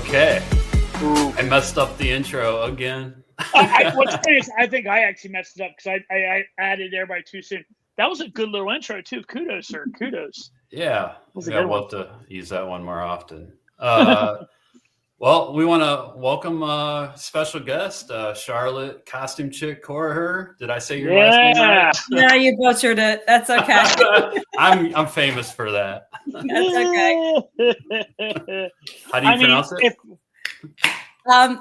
Okay. Ooh. I messed up the intro again. What's funny is I think I actually messed it up because I added everybody too soon. That was a good little intro too. Kudos, sir. Kudos. Yeah. Was a Yeah, good we'll one. have to use that one more often. Well, we want to welcome a special guest, Charlotte Costume Chick Corher. Did I say your last name right? No, you butchered it. That's okay. I'm famous for that. That's okay. How do you pronounce it?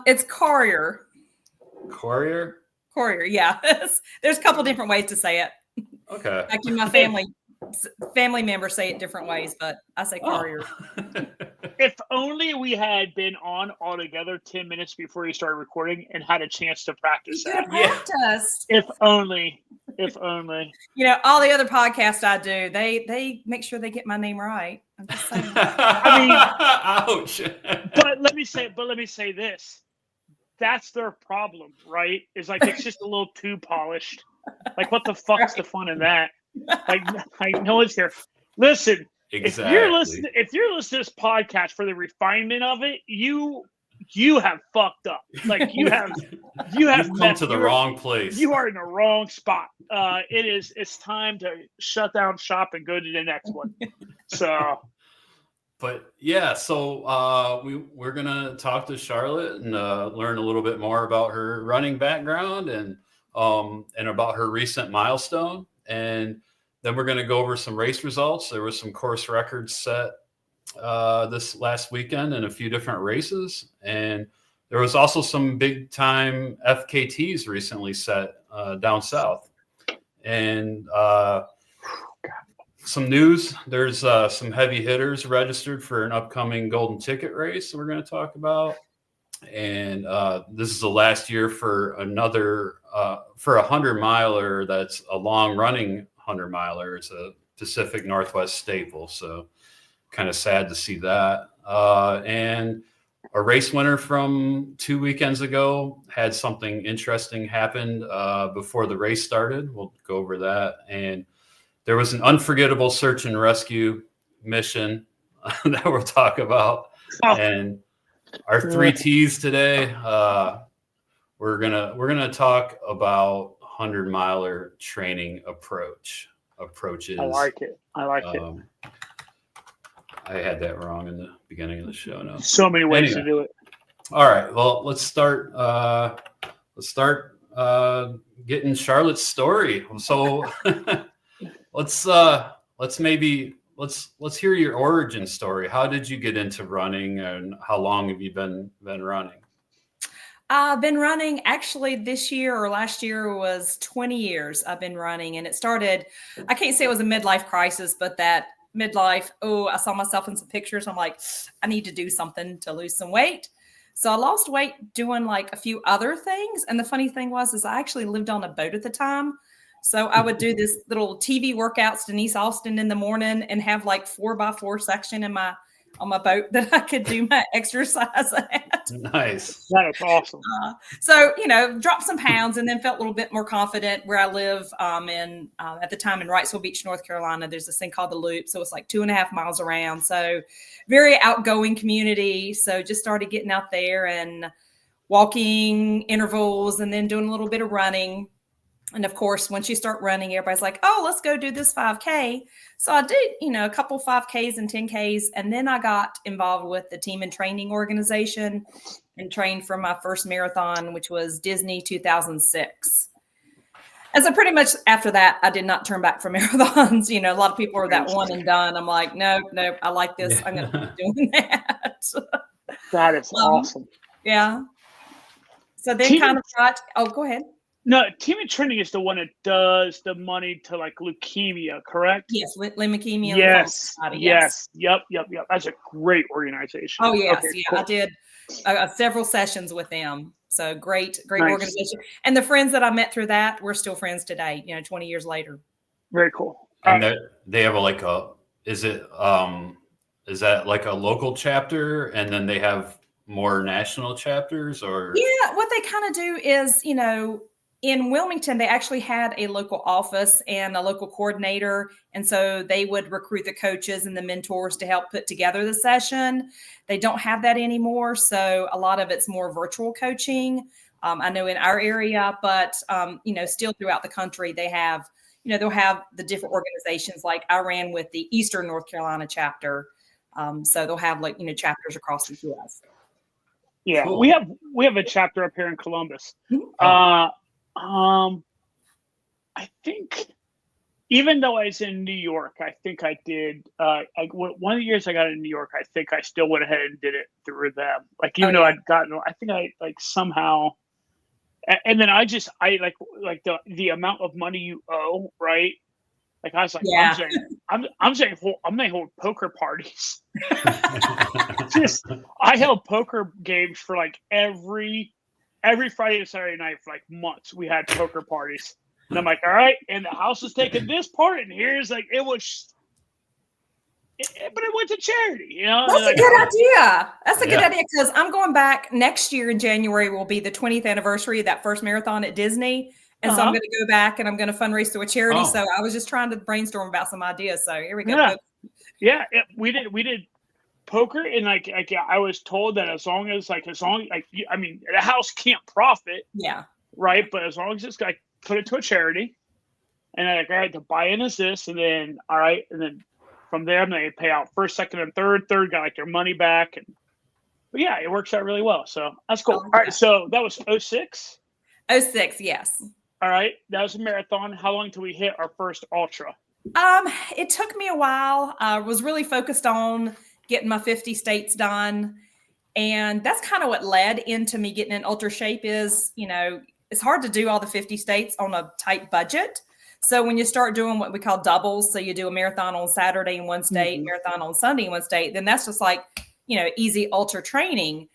It's Courier. Courier? Courier, yeah. There's a couple different ways to say it. Okay. Actually, my family members say it different ways, but I say Courier. If only we had been on all together 10 minutes before you started recording and had a chance to practice that. Practice. If only. If only. You know, all the other podcasts I do, they make sure they get my name right. I'm just saying. I mean, ouch. But let me say this. That's their problem, right? Is like it's just a little too polished. Like, what the fuck's the fun in that? Like no one's here. Listen, exactly. If you're listening to this podcast for the refinement of it, you have fucked up. Like you have come to the wrong place. You are in the wrong spot. It's time to shut down shop and go to the next one. So. But yeah, so we're gonna talk to Charlotte and learn a little bit more about her running background and about her recent milestone, and then we're gonna go over some race results. There was some course records set this last weekend in a few different races, and there was also some big time FKTs recently set down south, and some news. There's some heavy hitters registered for an upcoming golden ticket race we're going to talk about. And this is the last year for another, for a 100-miler that's a long running 100-miler. It's a Pacific Northwest staple. So kind of sad to see that. And a race winner from 2 weekends ago had something interesting happen before the race started. We'll go over that. And there was an unforgettable search and rescue mission that we'll talk about. And our 3 T's today, we're gonna talk about 100-miler training approaches. I like it. I had that wrong in the beginning of the show. No, so many ways to do it. All right. Well, let's start getting Charlotte's story. So. Let's hear your origin story. How did you get into running, and how long have you been running? I've been running actually this year or last year was 20 years I've been running, and it started, I can't say it was a midlife crisis, but that midlife, I saw myself in some pictures. I'm like, I need to do something to lose some weight. So I lost weight doing like a few other things. And the funny thing was I actually lived on a boat at the time. So I would do this little TV workouts, Denise Austin in the morning, and have like 4x4 section on my boat that I could do my exercise at. Nice. That is awesome. So, dropped some pounds and then felt a little bit more confident where I live at the time in Wrightsville Beach, North Carolina. There's this thing called the Loop. So it's like 2.5 miles around. So very outgoing community. So just started getting out there and walking intervals and then doing a little bit of running. And of course, once you start running, everybody's like, oh, let's go do this 5K. So I did, a couple 5Ks and 10Ks. And then I got involved with the team and training organization and trained for my first marathon, which was Disney 2006. And so pretty much after that, I did not turn back for marathons. A lot of people are that one and done. I'm like, no, I like this. I'm going to keep doing that. That is awesome. Yeah. So then go ahead. No, team and training is the one that does the money to like leukemia, correct? Yes, leukemia. Yes. Yep. That's a great organization. Oh yes, okay, yeah. cool. I did several sessions with them. So great Nice. Organization. And the friends that I met through that, we're still friends today. 20 years later. Very cool. And they have is that like a local chapter, and then they have more national chapters, or? Yeah, what they kind of do is, In Wilmington, they actually had a local office and a local coordinator. And so they would recruit the coaches and the mentors to help put together the session. They don't have that anymore. So a lot of it's more virtual coaching. I know in our area, but, still throughout the country, they have, they'll have the different organizations. Like I ran with the Eastern North Carolina chapter. So they'll have chapters across the U.S. Yeah, Cool. we have a chapter up here in Columbus. I think, even though I was in New York, I think I did. One of the years I got in New York, I think I still went ahead and did it through them. Like even though I'd gotten, I think I somehow, and then I like the amount of money you owe, right? Like I was like, Yeah. I'm saying they hold poker parties. I held poker games for like every Friday and Saturday night for like months. We had poker parties, and I'm like, all right, and the house is taking this part, and here's like but it went to charity, That's a good idea. That's a good idea, because I'm going back next year in January. Will be the 20th anniversary of that first marathon at Disney. And so I'm going to go back and I'm going to fundraise to a charity. So I was just trying to brainstorm about some ideas. So here we go. Yeah. We did poker, and like I was told that as long as the house can't profit. Yeah. Right. But as long as it's like put it to a charity, and all right, the buy-in is this, and then all right, and then from there they pay out first, second, and third. Third got like their money back, but yeah, it works out really well. So that's cool. All right. So that was 2006. 2006, yes. All right, that was a marathon. How long till we hit our first ultra? It took me a while. I was really focused on getting my 50 states done, and that's kind of what led into me getting in ultra shape. Is it's hard to do all the 50 states on a tight budget. So when you start doing what we call doubles, so you do a marathon on Saturday in one state, marathon on Sunday in one state, then that's just like easy ultra training.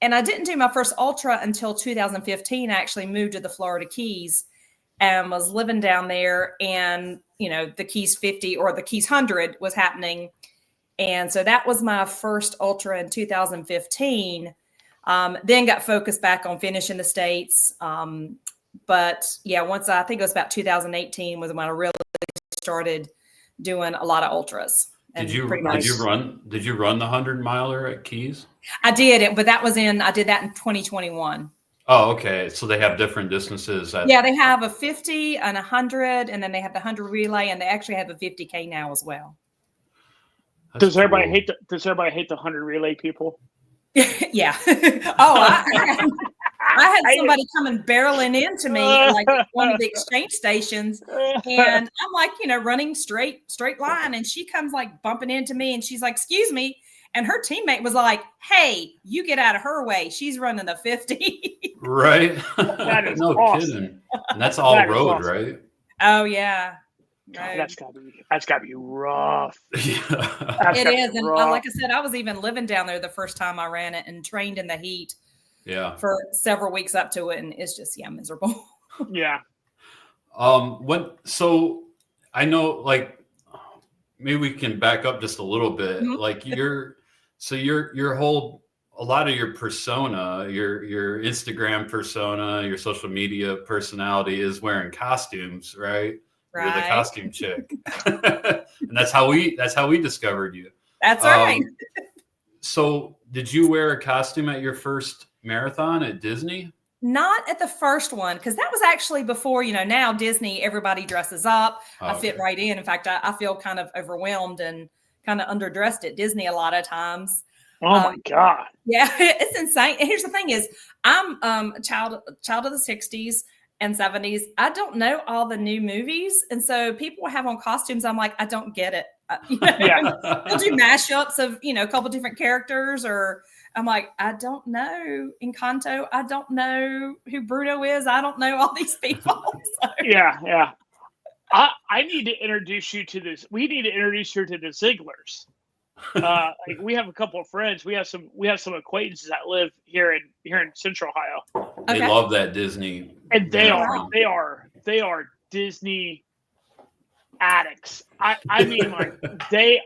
And I didn't do my first ultra until 2015. I actually moved to the Florida Keys and was living down there. And, the Keys 50 or the Keys 100 was happening. And so that was my first ultra in 2015. Then got focused back on finishing the states. But yeah, I think it was about 2018 was when I really started doing a lot of ultras. Did you run the 100-miler at Keys? I did, but I did that in 2021. Oh, okay. So they have different distances. Yeah, they have a 50 and 100, and then they have the 100 relay, and they actually have a 50K now as well. Does everybody hate the 100 relay people? Yeah. I had somebody coming barreling into me like one of the exchange stations, and I'm like, running straight line, and she comes like bumping into me, and she's like, "Excuse me," and her teammate was like, "Hey, you get out of her way. She's running the 50." Right? That is no awesome. kidding. And that's all road, awesome. Right? Oh yeah. Right. That's gotta be rough. Yeah. It is, and like I said, I was even living down there the first time I ran it and trained in the heat. Yeah. For several weeks up to it, and it's just miserable. Yeah. So I know, like, maybe we can back up just a little bit. Mm-hmm. Like your whole, a lot of your persona, your Instagram persona, your social media personality is wearing costumes, right? Right. You're the costume chick. And that's how we discovered you. That's right. So did you wear a costume at your first marathon at Disney? Not at the first one, because that was actually before, now Disney, everybody dresses up. I fit right in. In fact, I feel kind of overwhelmed and kind of underdressed at Disney a lot of times. Oh my God. Yeah, it's insane. And here's the thing is, I'm a child of the 60s and 70s. I don't know all the new movies. And so people have on costumes. I'm like, I don't get it. They'll do mashups of, a couple different characters, or I'm like, I don't know Encanto. I don't know who Bruno is. I don't know all these people. So. Yeah. I need to introduce you to this. We need to introduce you to the Zigglers. Like we have a couple of friends. We have some acquaintances that live here in Central Ohio. They love that Disney, and they are Disney addicts. I mean, like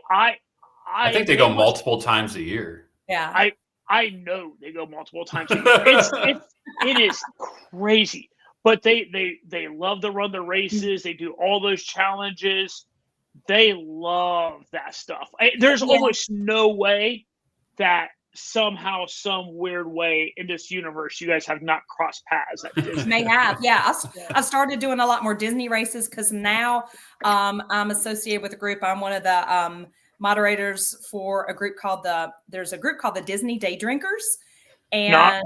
I think they go multiple times a year. Yeah, I know they go multiple times a year. It is crazy. but they love to run the races. They do all those challenges. They love that stuff. There's almost no way that somehow, some weird way in this universe, you guys have not crossed paths at Disney. May have, yeah. I've started doing a lot more Disney races because now I'm associated with a group. I'm one of the moderators for a group called there's a group called the Disney Day Drinkers, and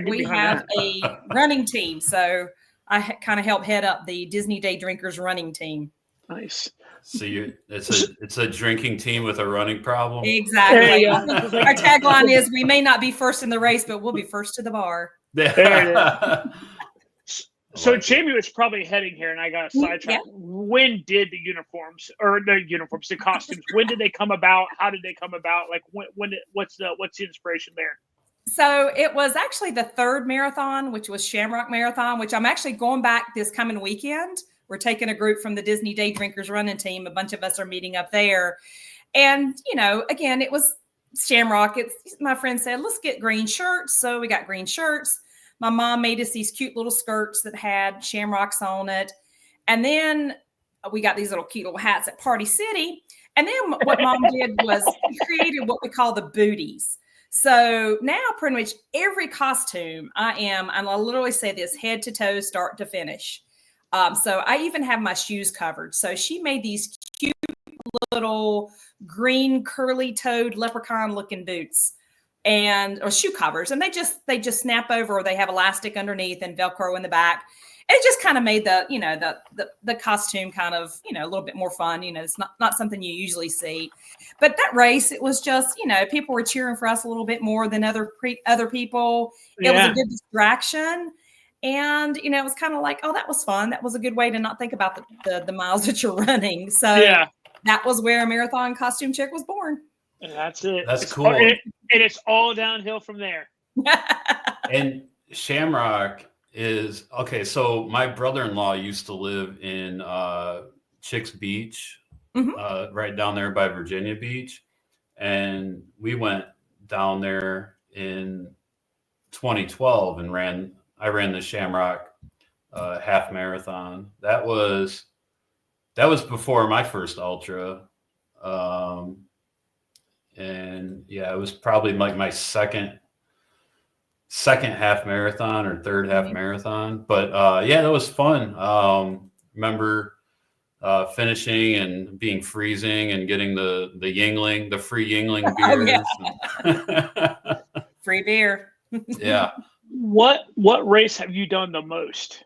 we have a running team. So I kind of help head up the Disney Day Drinkers running team. Nice. So it's a drinking team with a running problem. Exactly. Our tagline is, "We may not be first in the race, but we'll be first to the bar." There it is. So Jamie was probably heading here, and I got a sidetrack. Yeah. When did the costumes? When did they come about? How did they come about? Like what's the inspiration there? So it was actually the third marathon, which was Shamrock Marathon, which I'm actually going back this coming weekend. We're taking a group from the Disney Day Drinkers running team. A bunch of us are meeting up there. And, again, it was Shamrock. My friend said, let's get green shirts. So we got green shirts. My mom made us these cute little skirts that had Shamrocks on it. And then we got these little cute little hats at Party City. And then what Mom did was created what we call the booties. So now pretty much every costume I'll literally say this, head to toe, start to finish. So I even have my shoes covered. So she made these cute little green curly toed leprechaun looking boots or shoe covers. And they just snap over, or they have elastic underneath and Velcro in the back. And it just kind of made the costume kind of, a little bit more fun. It's not something you usually see. But that race, it was just, people were cheering for us a little bit more than other people. It was a good distraction. And, it was kind of like, oh, that was fun. That was a good way to not think about the miles that you're running. So that was where a marathon costume chick was born. And that's it. That's cool. And it's all downhill from there. And Shamrock is, okay, so my brother-in-law used to live in Chick's Beach, right down there by Virginia Beach. And we went down there in 2012 and I ran the Shamrock half marathon. That was before my first ultra. And yeah, it was probably like my second half marathon or third half marathon. But that was fun. Remember finishing and being freezing and getting the Yingling, the free Yingling beers. Free beer. Yeah. What race have you done the most?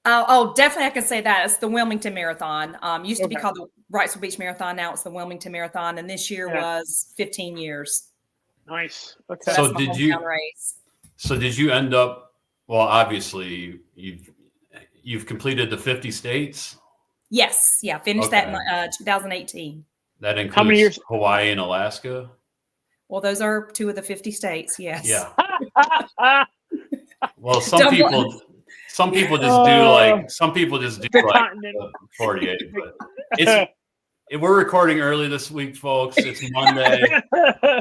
Definitely I can say that. It's the Wilmington Marathon. Used to be called the Wrightsville Beach Marathon. Now it's the Wilmington Marathon. And this year was 15 years. Nice. Okay. So did you end up, well, obviously you've completed the 50 states? Yes. Yeah. Finished that in 2018. That includes how many years? Hawaii and Alaska? Well, those are 2 of the 50 states. Yes. Yeah. Well, some people just do like 48, but we're recording early this week, folks. It's Monday.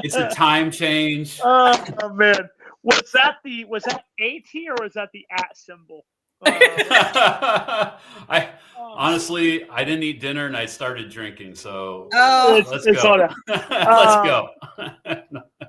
It's a time change. Oh man. Was that AT or was that the @ symbol? Honestly, I didn't eat dinner and I started drinking. So let's go. Let's go.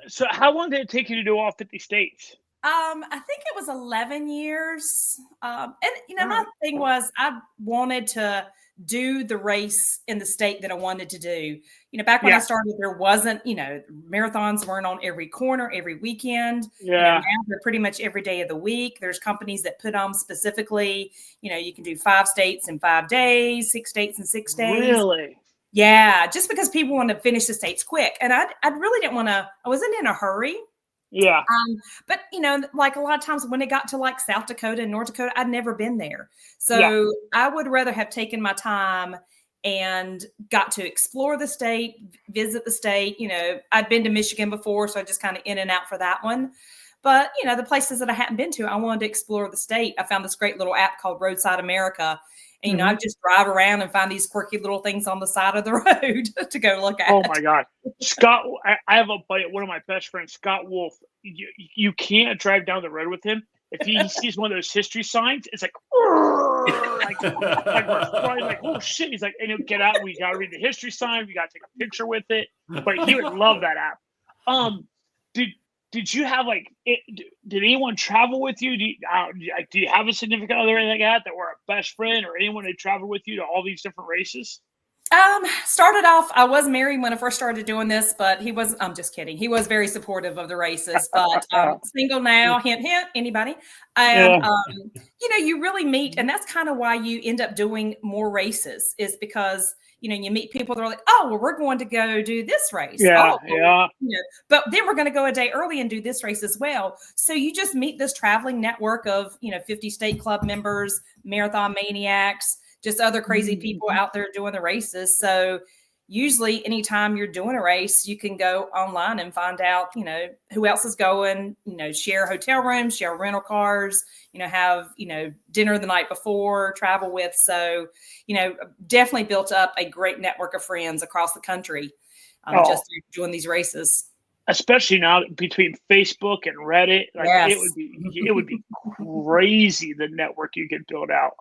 So how long did it take you to do all 50 states? I think it was 11 years. My thing was I wanted to do the race in the state that I wanted to do. Back when I started, there wasn't, marathons weren't on every corner, every weekend. Yeah. Now they're pretty much every day of the week. There's companies that put on specifically, you can do 5 states in 5 days, 6 states in 6 days. Really? Yeah. Just because people want to finish the states quick. And I really didn't want to, I wasn't in a hurry. Yeah. But like a lot of times when it got to like South Dakota and North Dakota, I'd never been there. So I would rather have taken my time and got to explore the state, visit the state. I'd been to Michigan before, so I just kind of in and out for that one. But, the places that I hadn't been to, I wanted to explore the state. I found this great little app called Roadside America. And, I just drive around and find these quirky little things on the side of the road to go look at. Oh, my God. Scott, I have one of my best friends, Scott Wolf. You can't drive down the road with him. if he sees one of those history signs, it's like, like oh shit. He's like, and he'll get out. We gotta read the history sign. We gotta take a picture with it. But he would love that app. Did you have did anyone travel with you? Do you have a significant other or anything like that were a best friend or anyone who traveled with you to all these different races? Started off, I was married when I first started doing this, but I'm just kidding. He was very supportive of the races, but single now, hint, hint, anybody. And, you really meet, and that's kind of why you end up doing more races is because, you meet people that are like, oh, well, we're going to go do this race. But then we're going to go a day early and do this race as well. So you just meet this traveling network of, 50 state club members, marathon maniacs, just other crazy people out there doing the races. So usually anytime you're doing a race, you can go online and find out, who else is going, share hotel rooms, share rental cars, have, dinner the night before, travel with. So, definitely built up a great network of friends across the country just through doing these races. Especially now between Facebook and Reddit, it would be crazy the network you could build out.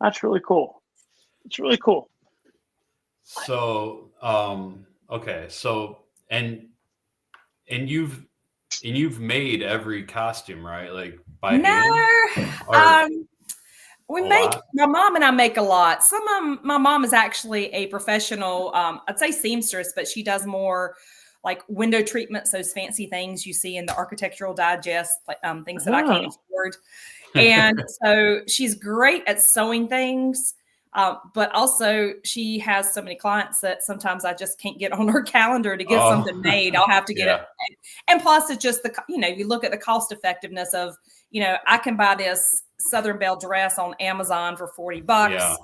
That's really cool. It's really cool. So, okay. So, and you've made every costume, right? Like by hand? My mom and I make a lot. My mom is actually a professional, I'd say seamstress, but she does more like window treatments, those fancy things you see in the Architectural Digest, things that I can't afford. And so she's great at sewing things, but also she has so many clients that sometimes I just can't get on her calendar to get something made. I'll have to get it. And plus it's just you look at the cost effectiveness of, I can buy this Southern Belle dress on Amazon for $40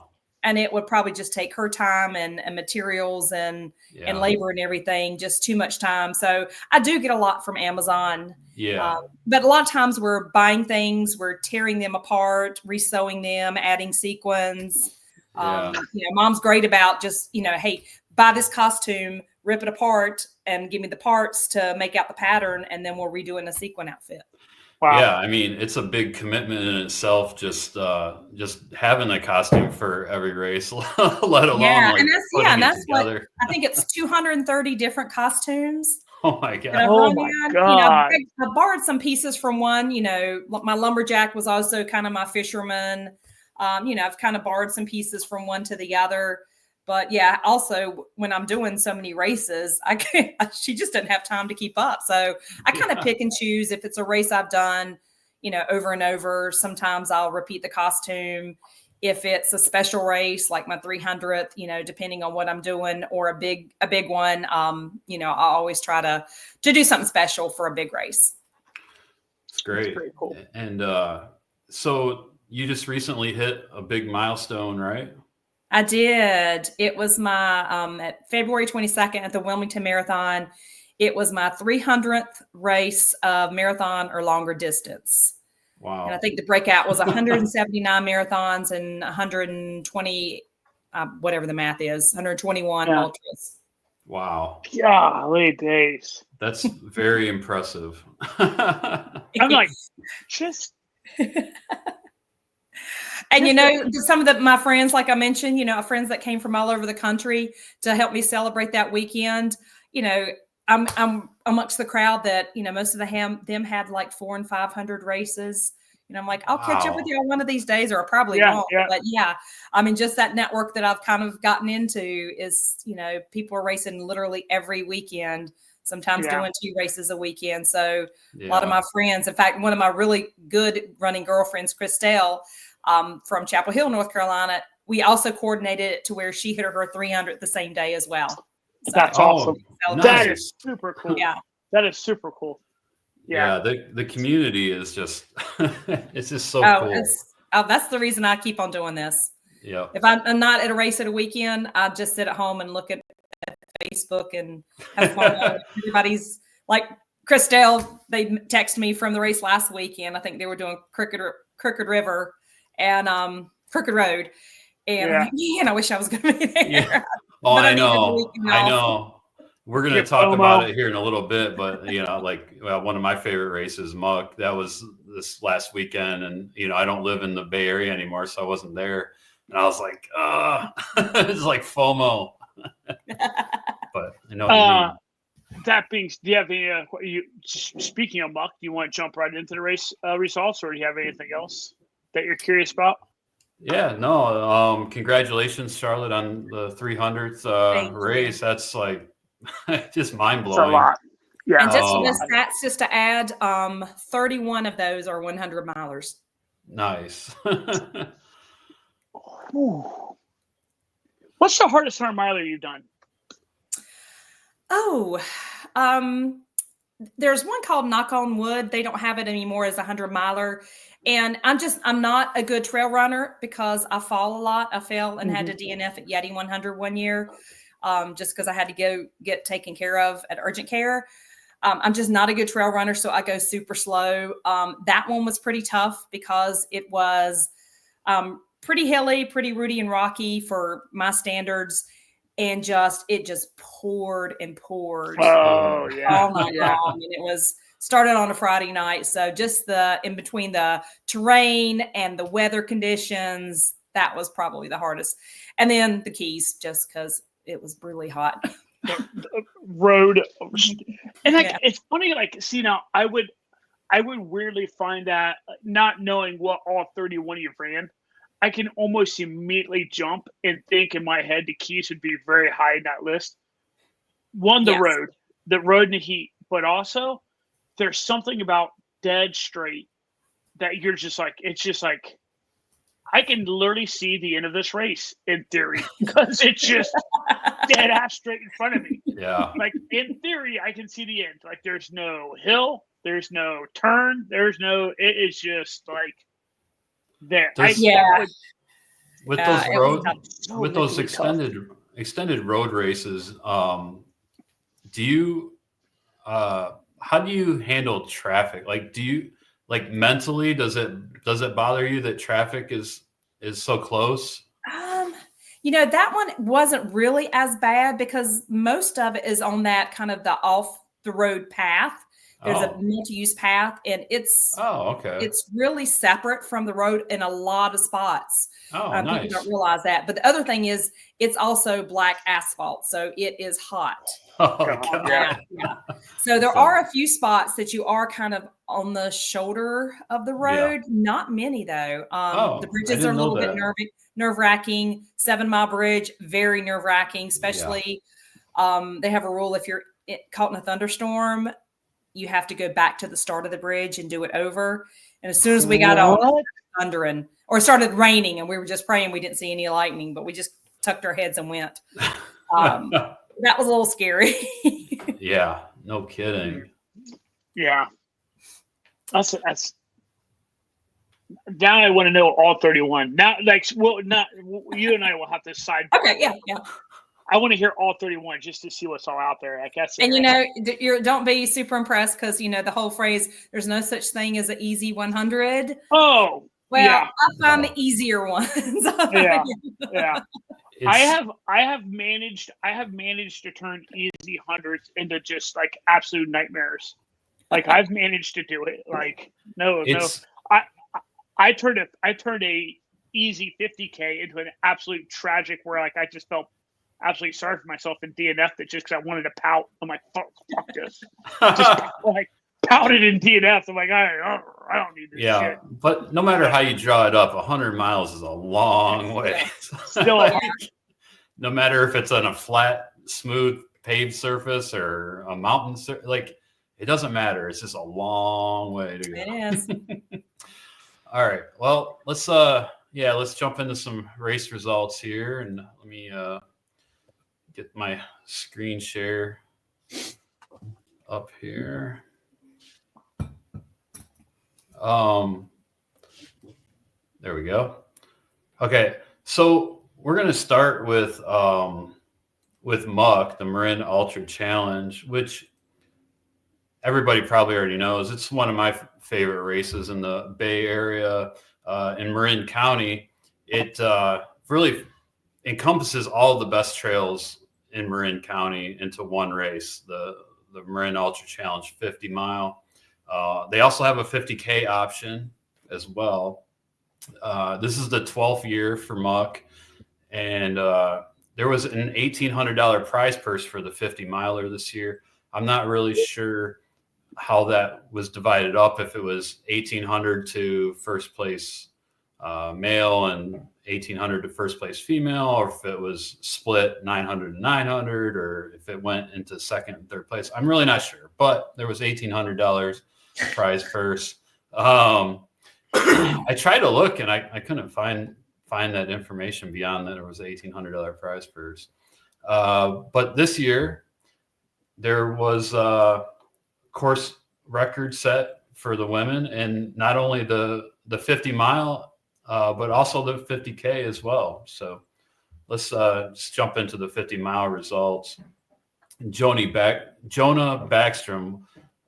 and it would probably just take her time and materials and labor and everything, just too much time. So I do get a lot from Amazon. But a lot of times we're buying things, we're tearing them apart, resewing them, adding sequins. Mom's great about just, hey, buy this costume, rip it apart and give me the parts to make out the pattern. And then we'll redo it in a sequin outfit. Wow. Yeah, I mean, it's a big commitment in itself, just having a costume for every race, let alone and that's what I think it's 230 different costumes. Oh my god! I borrowed some pieces from one. My lumberjack was also kind of my fisherman. I've kind of borrowed some pieces from one to the other. But also when I'm doing so many races, she just doesn't have time to keep up. So I kind of pick and choose if it's a race I've done, over and over. Sometimes I'll repeat the costume. If it's a special race, like my 300th, depending on what I'm doing, or a big one, I always try to do something special for a big race. It's great. That's pretty cool. And so you just recently hit a big milestone, right? I did. It was my at February 22nd at the Wilmington Marathon. It was my 300th race of marathon or longer distance. Wow. And I think the breakout was 179 marathons and 120, whatever the math is, 121 ultras. Wow. Golly days. That's very impressive. I'm like, just... And, some of my friends, like I mentioned, friends that came from all over the country to help me celebrate that weekend, I'm amongst the crowd that, most of them had like 400 and 500 races. I'm like, I'll catch up with you on one of these days, or I probably won't. Yeah. But just that network that I've kind of gotten into is, people are racing literally every weekend, sometimes doing 2 races a weekend. So a lot of my friends, in fact, one of my really good running girlfriends, Christelle, from Chapel Hill, North Carolina, we also coordinated it to where she hit her 300 the same day as well. So, that's awesome. Nice. That is super cool. Yeah. That is super cool. Yeah. The community is just, it's just so cool. That's the reason I keep on doing this. Yeah. If I'm not at a race at a weekend, I just sit at home and look at Facebook and have fun. Everybody's like Christelle, they text me from the race last weekend. I think they were doing Crooked River and Crooked Road. And I'm like, man, I wish I was going to be there. Yeah. Oh, I know. We're going to talk about it here in a little bit, but one of my favorite races, Muck, that was this last weekend, and I don't live in the Bay Area anymore, so I wasn't there, and I was like, it's like FOMO. But I know what you mean. That being, do you have any? Speaking of Muck, do you want to jump right into the race results, or do you have anything else that you're curious about? Yeah, no. Congratulations, Charlotte, on the 300th race. That's like just mind blowing. It's a lot. Yeah. And just for the stats, just to add, 31 of those are 100 milers. Nice. What's the hardest 100 miler you've done? Oh, there's one called Knock on Wood. They don't have it anymore as a 100 miler. And I'm not a good trail runner because I fall a lot. I fell and had to DNF at Yeti 100 one year just because I had to go get taken care of at urgent care. I'm just not a good trail runner, so I go super slow. That one was pretty tough because it was pretty hilly, pretty rooty and rocky for my standards. And it just poured and poured all night long. And it was started on a Friday night. So just in between the terrain and the weather conditions, that was probably the hardest. And then the Keys, just because it was really hot. The road. And it's funny, now I would weirdly find that not knowing what all 31 you've ran, I can almost immediately jump and think in my head the Keys would be very high in that list. One, the road and the heat, but also there's something about dead straight that you're just like, it's just like, I can literally see the end of this race in theory because it's just dead ass straight in front of me. Yeah. Like in theory, I can see the end. Like there's no hill, there's no turn, it is just like, there. With those extended road races, do you how do you handle traffic? Like, do you mentally does it bother you that traffic is so close? That one wasn't really as bad because most of it is on that kind of the off the road path. There's a multi-use path, and it's really separate from the road in a lot of spots. Nice. People don't realize that. But the other thing is, it's also black asphalt, so it is hot. Yeah. So there are a few spots that you are kind of on the shoulder of the road. Not many though. The bridges are a little bit nerve-wracking. 7 Mile Bridge, very nerve-wracking, especially. They have a rule: if you're caught in a thunderstorm, you have to go back to the start of the bridge and do it over. And as soon as we got on, thundering, or it started raining, and we were just praying we didn't see any lightning, but we just tucked our heads and went. That was a little scary. Yeah, no kidding. Yeah, that's. Now I want to know all 31. Now, you and I will have to side. Okay, yeah. I want to hear all 31 just to see what's all out there. I guess. And don't be super impressed because the whole phrase, there's no such thing as an easy 100. Oh, well, yeah. I find the easier ones. Yeah. I have managed to turn easy hundreds into just like absolute nightmares. Like I've managed to do it. Like no. I turned a easy 50K into an absolute tragic where like I just felt absolutely sorry for myself and DNF'd it just because I wanted to pout. I'm like, fuck this. Just like pouted in DNF. I'm like, I don't need this shit. But no matter how you draw it up, 100 miles is a long way. Still, no matter if it's on a flat, smooth, paved surface or a mountain, it doesn't matter. It's just a long way to go. It is. All right. Well, let's jump into some race results here, and let me get my screen share up here. There we go. Okay, so we're gonna start with Muck, the Marin Ultra Challenge, which everybody probably already knows. It's one of my favorite races in the Bay Area, in Marin County. It really encompasses all the best trails in Marin County into one race, the Marin Ultra Challenge 50 mile. They also have a 50K option as well. This is the 12th year for Muck, and there was an $1,800 prize purse for the 50 miler this year. I'm not really sure how that was divided up, if it was 1,800 to first place male and 1,800 to first place female, or if it was split 900 and 900, or if it went into second and third place. I'm really not sure, but there was $1,800 prize purse. I tried to look and I couldn't find that information beyond that. It was $1,800 prize purse. But this year there was a course record set for the women, and not only the 50 mile, but also the 50K as well. So let's just jump into the 50 mile results. Jonah Backstrom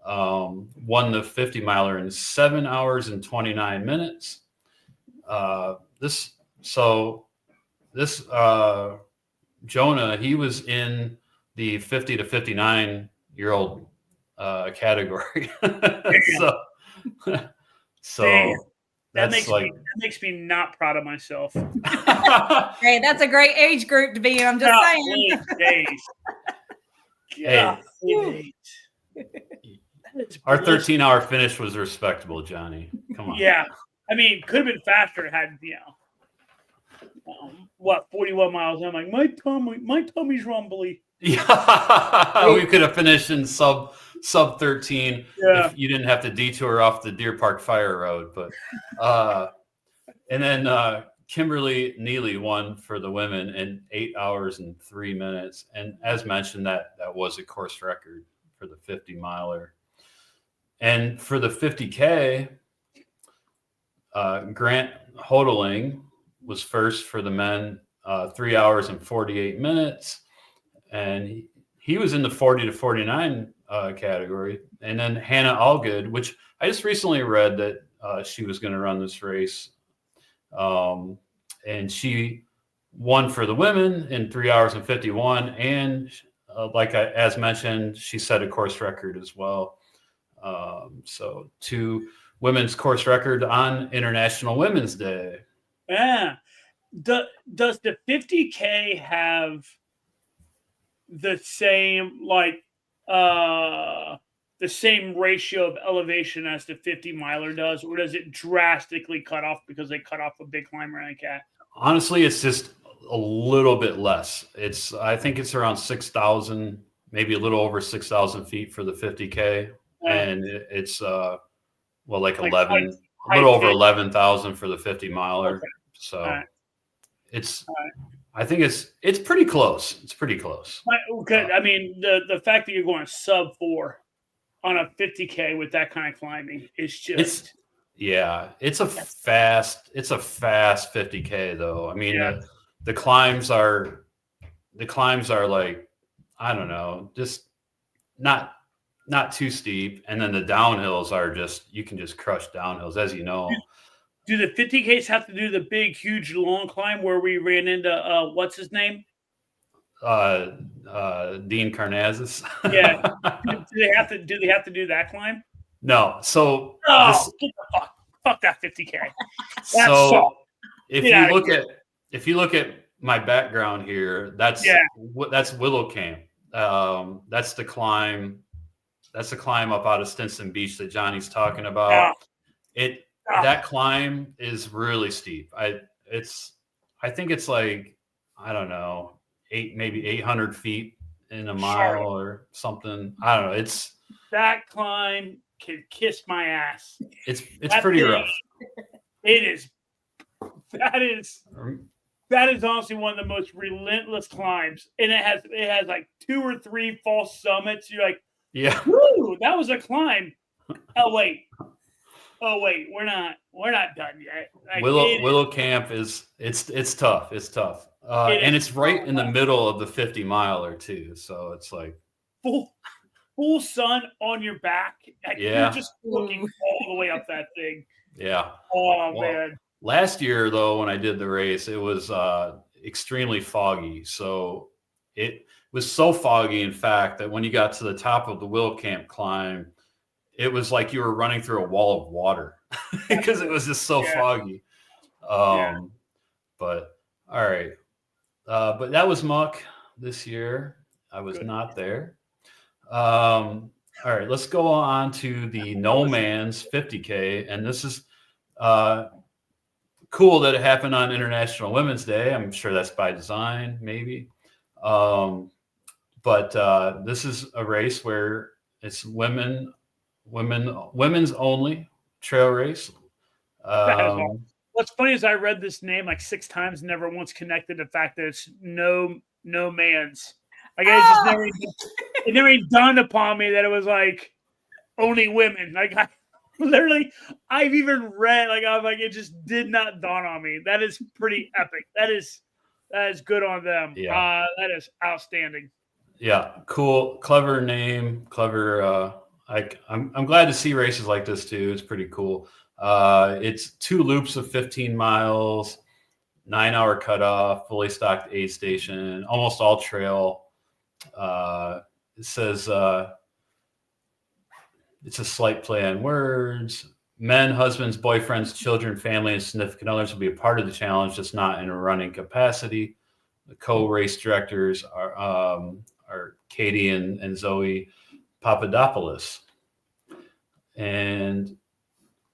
won the 50 miler in 7 hours and 29 minutes. Jonah, he was in the 50 to 59-year-old category. so Damn. that's that makes me not proud of myself. Hey, that's a great age group to be in. I'm just saying. Days. Hey, our 13-hour finish was respectable, Johnny. Come on. Yeah, I mean, could have been faster had 41 miles. I'm like, my tummy's rumbly. Yeah, we could have finished in sub 13 if you didn't have to detour off the Deer Park Fire Road. But and then Kimberly Neely won for the women in 8 hours and 3 minutes. And as mentioned, that was a course record for the 50 miler. And for the 50K, Grant Hodeling was first for the men, 3 hours and 48 minutes. And he was in the 40 to 49 category. And then Hannah Allgood, which I just recently read that she was going to run this race. And she won for the women in 3 hours and 51. And as mentioned, she set a course record as well. So 2 women's course record on International Women's Day. Yeah. Does the 50K have the same the same ratio of elevation as the 50 miler does, or does it drastically cut off because they cut off a big climber like that? Honestly, it's just a little bit less. I think it's around 6,000, maybe a little over 6,000 feet for the 50K. And it's a little over 11,000 for the 50 miler. Okay. So I think it's pretty close. It's pretty close. Okay. I mean, the fact that you're going sub 4 on a 50K with that kind of climbing is just it's a fast 50K though. I mean, the climbs are like, I don't know, just not too steep, and then the downhills are you can just crush downhills, as you know. Do the 50Ks have to do the big, huge, long climb where we ran into what's his name? Dean Karnazes. Yeah. Do they have to do that climb? No. So get the fuck that 50K. So if you look at my background here, that's Willow Camp. That's the climb. That's the climb up out of Stinson Beach that Johnny's talking about. That climb is really steep. I think it's like, I don't know, maybe 800 feet in a mile or something. I don't know. That climb can kiss my ass. It's pretty rough. It is. That is honestly one of the most relentless climbs, and it has like 2 or 3 false summits. You're like, yeah, woo, that was a climb. Oh wait, we're not done yet. Like, Willow Camp it's tough. It's tough. And it's right in the middle of the 50 miler too. So it's like full sun on your back. Like, you're just looking all the way up that thing. Yeah. Oh man. Last year though, when I did the race, it was extremely foggy. So was so foggy, in fact, that when you got to the top of the Will Camp climb, it was like you were running through a wall of water because it was just so foggy. But all right. But that was Muck this year. I was not there. All right, let's go on to the No Man's 50K. And this is cool that it happened on International Women's Day. I'm sure that's by design, maybe. But this is a race where it's women's only trail race. That is awesome. What's funny is I read this name like 6 times, never once connected the fact that it's no man's. Like it never even dawned upon me that it was like only women. Like I've even read it just did not dawn on me. That is pretty epic. That is good on them. Yeah. That is outstanding. Yeah, cool, clever name, clever. I'm glad to see races like this too. It's pretty cool. It's 2 loops of 15 miles, 9-hour cutoff, fully stocked aid station, almost all trail. It says it's a slight play on words. Men, husbands, boyfriends, children, family, and significant others will be a part of the challenge, just not in a running capacity. The co-race directors are Katie and Zoe Papadopoulos. And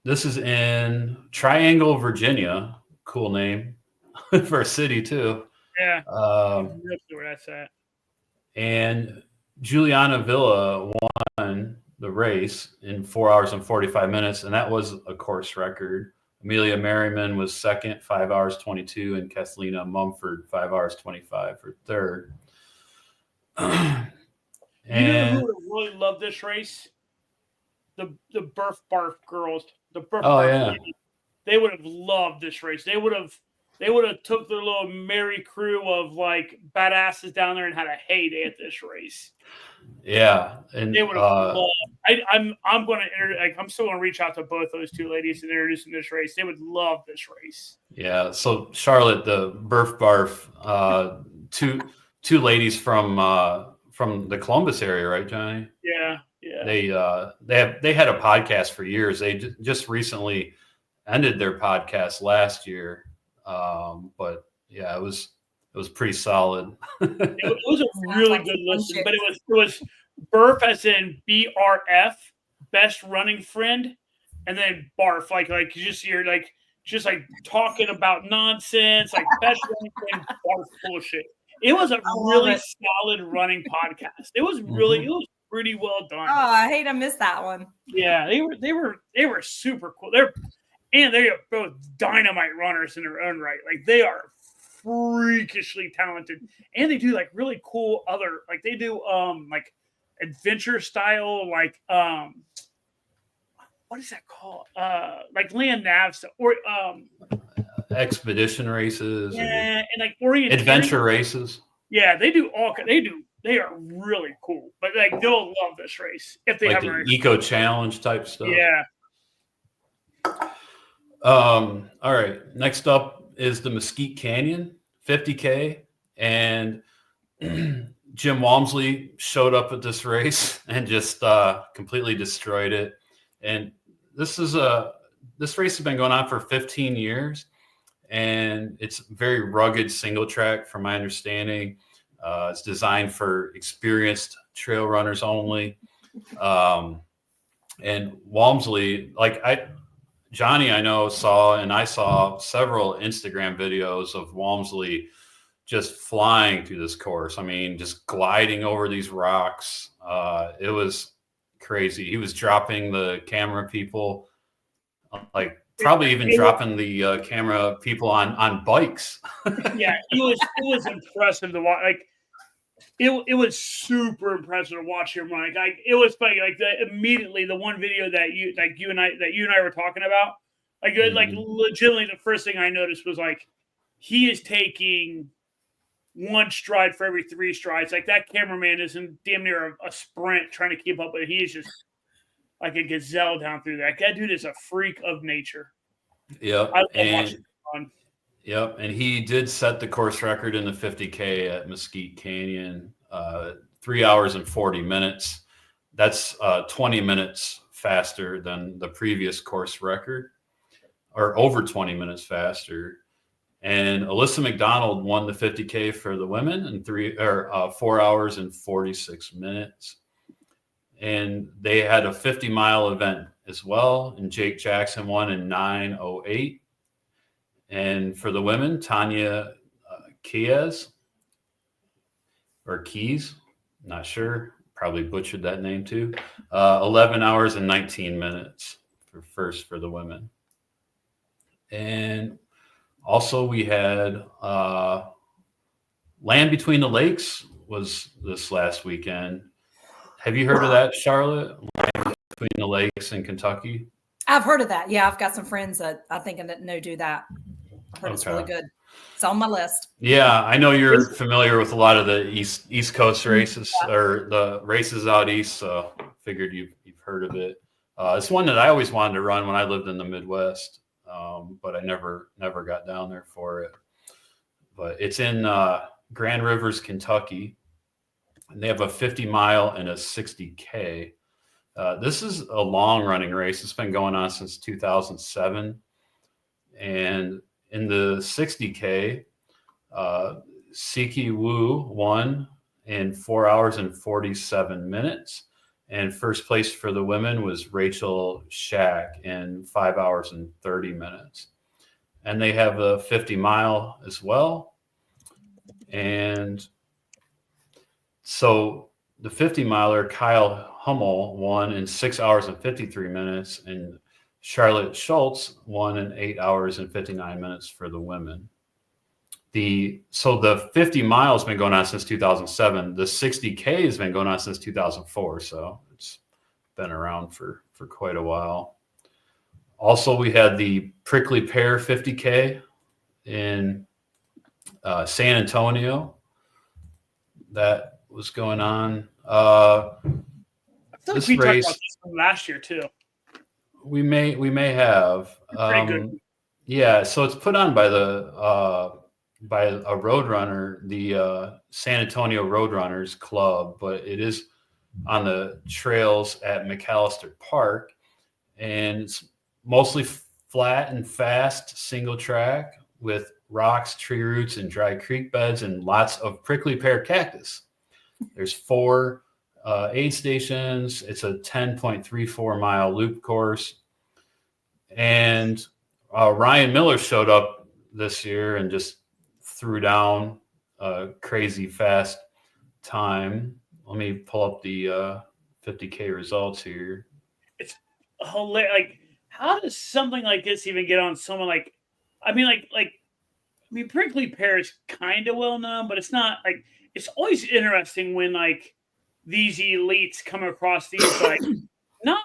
this is in Triangle, Virginia. Cool name for a city, too. Yeah. Where that's at. And Juliana Villa won the race in 4 hours and 45 minutes, and that was a course record. Amelia Merriman was second, 5 hours 22, and Kathleen Mumford, 5 hours 25 for third. And you know who would really love this race? The Birth Barf girls. The Birth Barf ladies. They would have loved this race. They would have took their little merry crew of like badasses down there and had a heyday at this race. Yeah, and they would have loved. I'm still gonna reach out to both those 2 ladies and introduce them to this race. They would love this race. Yeah. So Charlotte, the Birth Barf, two ladies from the Columbus area, right, Johnny? Yeah. They had a podcast for years. They just recently ended their podcast last year, but yeah, it was pretty solid. It was a really good listen, but it was Burf as in BRF, best running friend, and then Barf like you're just talking about nonsense, like best running friend, Barf bullshit. It was a really solid running podcast. It was really it was pretty well done. Oh, I hate I missed that one. Yeah, they were super cool. They're both dynamite runners in their own right. Like they are freakishly talented, and they do like really cool other they do like adventure style what is that called? Like land nav stuff or expedition races. Yeah, and like orientation adventure races. Yeah, they are really cool. But like they'll love this race if they have the eco challenge type stuff. Yeah. All right. Next up is the Mesquite Canyon 50K, and Jim Walmsley showed up at this race and just completely destroyed it. And this race has been going on for 15 years, and it's very rugged single track, from my understanding. It's designed for experienced trail runners only. And Walmsley, Johnny, I know, I saw several Instagram videos of Walmsley just flying through this course. I mean, just gliding over these rocks. It was crazy. He was dropping the camera people, probably even dropping the camera people on bikes. Yeah, it was impressive to watch. It was super impressive to watch him run. It was funny. Immediately the one video that you and I were talking about, legitimately the first thing I noticed was he is taking 1 stride for every 3 strides. That cameraman is in damn near a sprint trying to keep up with it. He is just like a gazelle down through that. That dude is a freak of nature. Yeah, I love watching him run. Yep, and he did set the course record in the 50K at Mesquite Canyon. 3 hours and 40 minutes. That's 20 minutes faster than the previous course record, or over 20 minutes faster. And Alyssa McDonald won the 50K for the women in 4 hours and 46 minutes. And they had a 50-mile event as well. And Jake Jackson won in 9:08. And for the women, Tanya Keys, not sure, probably butchered that name too. 11 hours and 19 minutes for the women. And also we had Land Between the Lakes was this last weekend. Have you heard of that, Charlotte? Land Between the Lakes in Kentucky? I've heard of that. Yeah, I've got some friends that I think do that. I heard it's really good. It's on my list. Yeah, I know you're familiar with a lot of the East Coast races, or the races out east, so figured you've heard of it. It's one that I always wanted to run when I lived in the Midwest, but I never got down there for it. But it's in Grand Rivers, Kentucky, and they have a 50-mile and a 60K. This is a long-running race. It's been going on since 2007, and in the 60K, Siki Wu won in 4 hours and 47 minutes. And first place for the women was Rachel Shack in 5 hours and 30 minutes. And they have a 50-mile as well. And so the 50-miler, Kyle Hummel, won in 6 hours and 53 minutes. And Charlotte Schultz won in 8 hours and 59 minutes for the women. So the 50 miles been going on since 2007. The 60K has been going on since 2004. So it's been around for quite a while. Also, we had the Prickly Pear 50K in San Antonio. That was going on. I feel like we talked about this from last year too. We may have. Pretty good. Yeah, so it's put on by by a roadrunner, the San Antonio Roadrunners Club, but it is on the trails at McAllister Park, and it's mostly flat and fast single track with rocks, tree roots, and dry creek beds, and lots of prickly pear cactus. There's 4 aid stations. It's a 10.34 mile loop course. And Ryan Miller showed up this year and just threw down a crazy fast time. Let me pull up the 50K results here. It's hilarious. Like, how does something like this even get on someone like, I mean, Prickly Pear is kind of well known, but it's not like, it's always interesting when like these elites come across these like not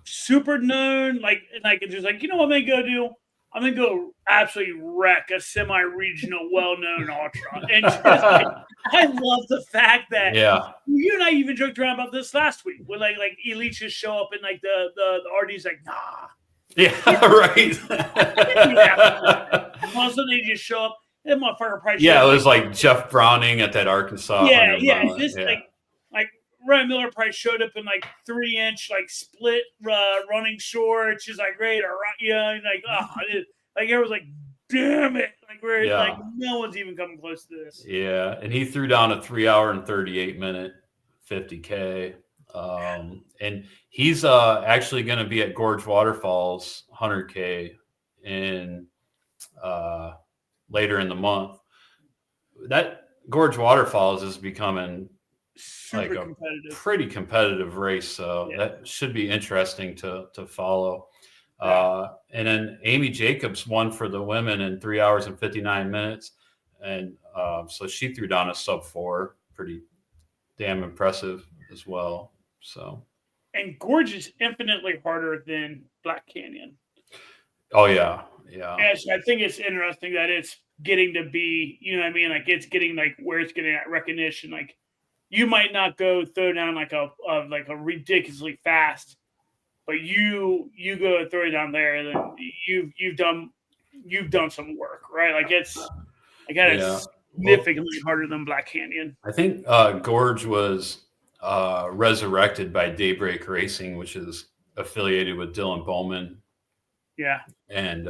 super known, like it's just like, you know what I'm gonna go do? I'm gonna go absolutely wreck a semi-regional, well-known ultra. And just, like, I love the fact that you and I even joked around about this last week, where like elites just show up and like the RD's like, nah. Yeah, right. Also, they just show up. That motherfucker probably. Yeah, it was like Jeff Browning at that Arkansas. Yeah. It's just like Ryan Miller probably showed up in like 3-inch like split running shorts. She's like, great, like everyone's like, damn it, like like no one's even coming close to this. Yeah, and he threw down a 3 hour and 38 minute 50K. And he's actually going to be at Gorge Waterfalls 100K in later in the month. That Gorge Waterfalls is becoming super like a pretty competitive race, so that should be interesting to follow. And then Amy Jacobs won for the women in 3 hours and 59 minutes, and so she threw down a sub-4, pretty damn impressive as well. So, and Gorge is infinitely harder than Black Canyon. Oh yeah. And so I think it's interesting that it's getting to be, you know what I mean? Like it's getting like where it's getting that recognition. Like you might not go throw down like a ridiculously fast, but you go and throw it down there, then you've done some work, right? Like it's significantly harder than Black Canyon. I think Gorge was resurrected by Daybreak Racing, which is affiliated with Dylan Bowman. Yeah. And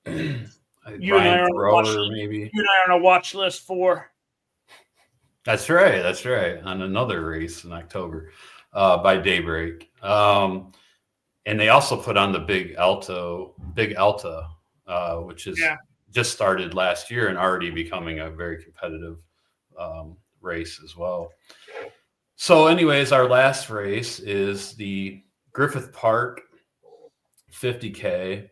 You and I Brian are Thrower, maybe. You and I are on a watch list for. That's right. That's right. On another race in October by Daybreak. And they also put on the Big Alta, which is just started last year and already becoming a very competitive race as well. So anyways, our last race is the Griffith Park 50K.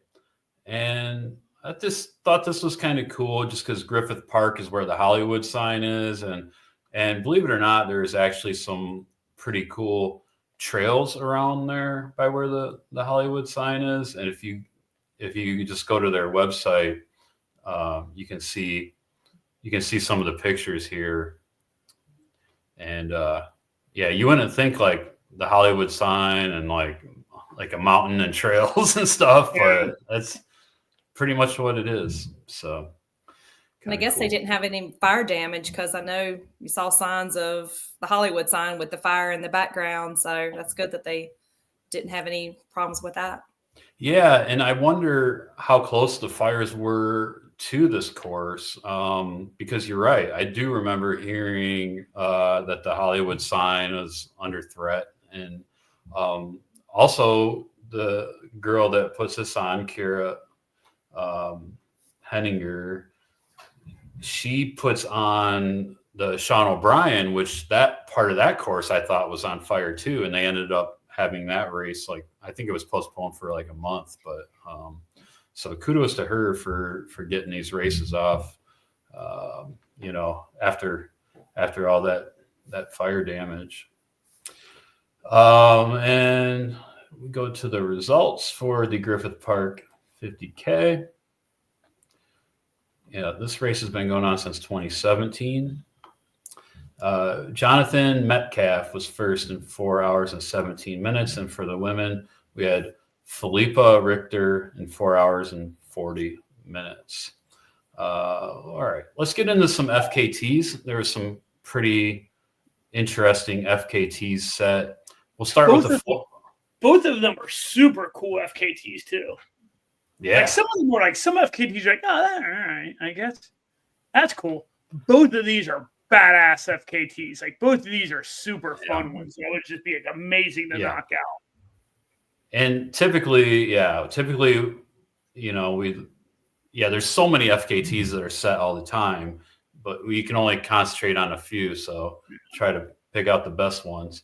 And I just thought this was kind of cool just because Griffith Park is where the Hollywood sign is. And believe it or not, there's actually some pretty cool trails around there by where the Hollywood sign is. And if you just go to their website, you can see some of the pictures here. And you wouldn't think like the Hollywood sign and like a mountain and trails and stuff, but that's pretty much what it is. So, and I guess they didn't have any fire damage because I know you saw signs of the Hollywood sign with the fire in the background. So that's good that they didn't have any problems with that. Yeah, and I wonder how close the fires were to this course, because you're right. I do remember hearing that the Hollywood sign was under threat, and also the girl that puts this on, Kira Henninger, she puts on the Sean O'Brien, which that part of that course I thought was on fire too, and they ended up having that race, like I think it was postponed for like a month, but so kudos to her for getting these races off, after all that fire damage. And we go to the results for the Griffith Park 50K. Yeah, this race has been going on since 2017. Jonathan Metcalf was first in 4 hours and 17 minutes. And for the women, we had Philippa Richter in 4 hours and 40 minutes. All right, let's get into some FKTs. There were some pretty interesting FKTs set. We'll start with both of them are super cool FKTs too. Yeah. Like some of them were like some FKTs are like, oh, all right, I guess that's cool. Both of these are badass FKTs. Like both of these are super fun ones. So it would just be like amazing to knock out. And typically, there's so many FKTs that are set all the time, but we can only concentrate on a few. So try to pick out the best ones.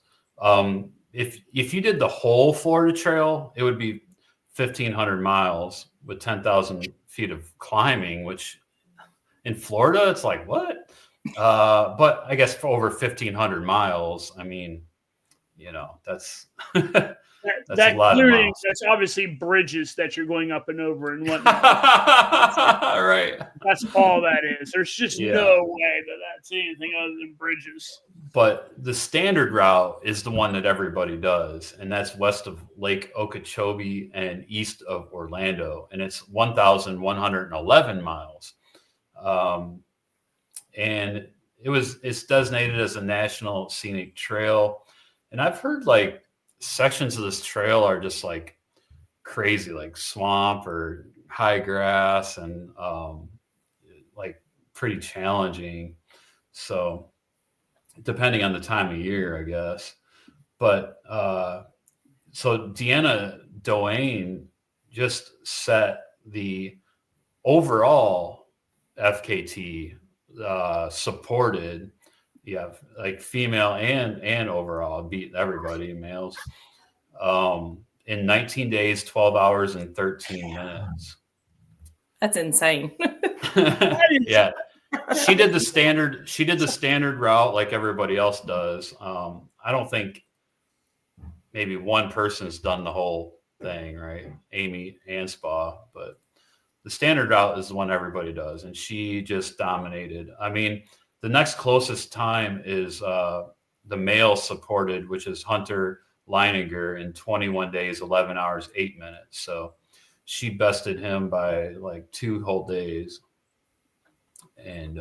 If you did the whole Florida Trail, it would be 1,500 miles with 10,000 feet of climbing, which in Florida, it's like, what? But I guess for over 1,500 miles, I mean, that's that's a lot of miles. That's obviously bridges that you're going up and over and whatnot. Right. That's all that is. There's just no way that that's anything other than bridges. But the standard route is the one that everybody does, and that's west of Lake Okeechobee and east of Orlando, and it's 1,111 miles. And it's designated as a national scenic trail. And I've heard like sections of this trail are just like crazy, like swamp or high grass and like pretty challenging. So depending on the time of year, I guess. But so Deanna Doane just set the overall FKT supported, like female and overall, beat everybody, males, in 19 days, 12 hours and 13 minutes. That's insane. Yeah. She did the standard route like everybody else does. I don't think maybe one person's done the whole thing, right? Amy and Spa, but the standard route is the one everybody does, and she just dominated. I mean, the next closest time is the male supported, which is Hunter Leininger in 21 days, 11 hours, 8 minutes. So she bested him by like 2 whole days. And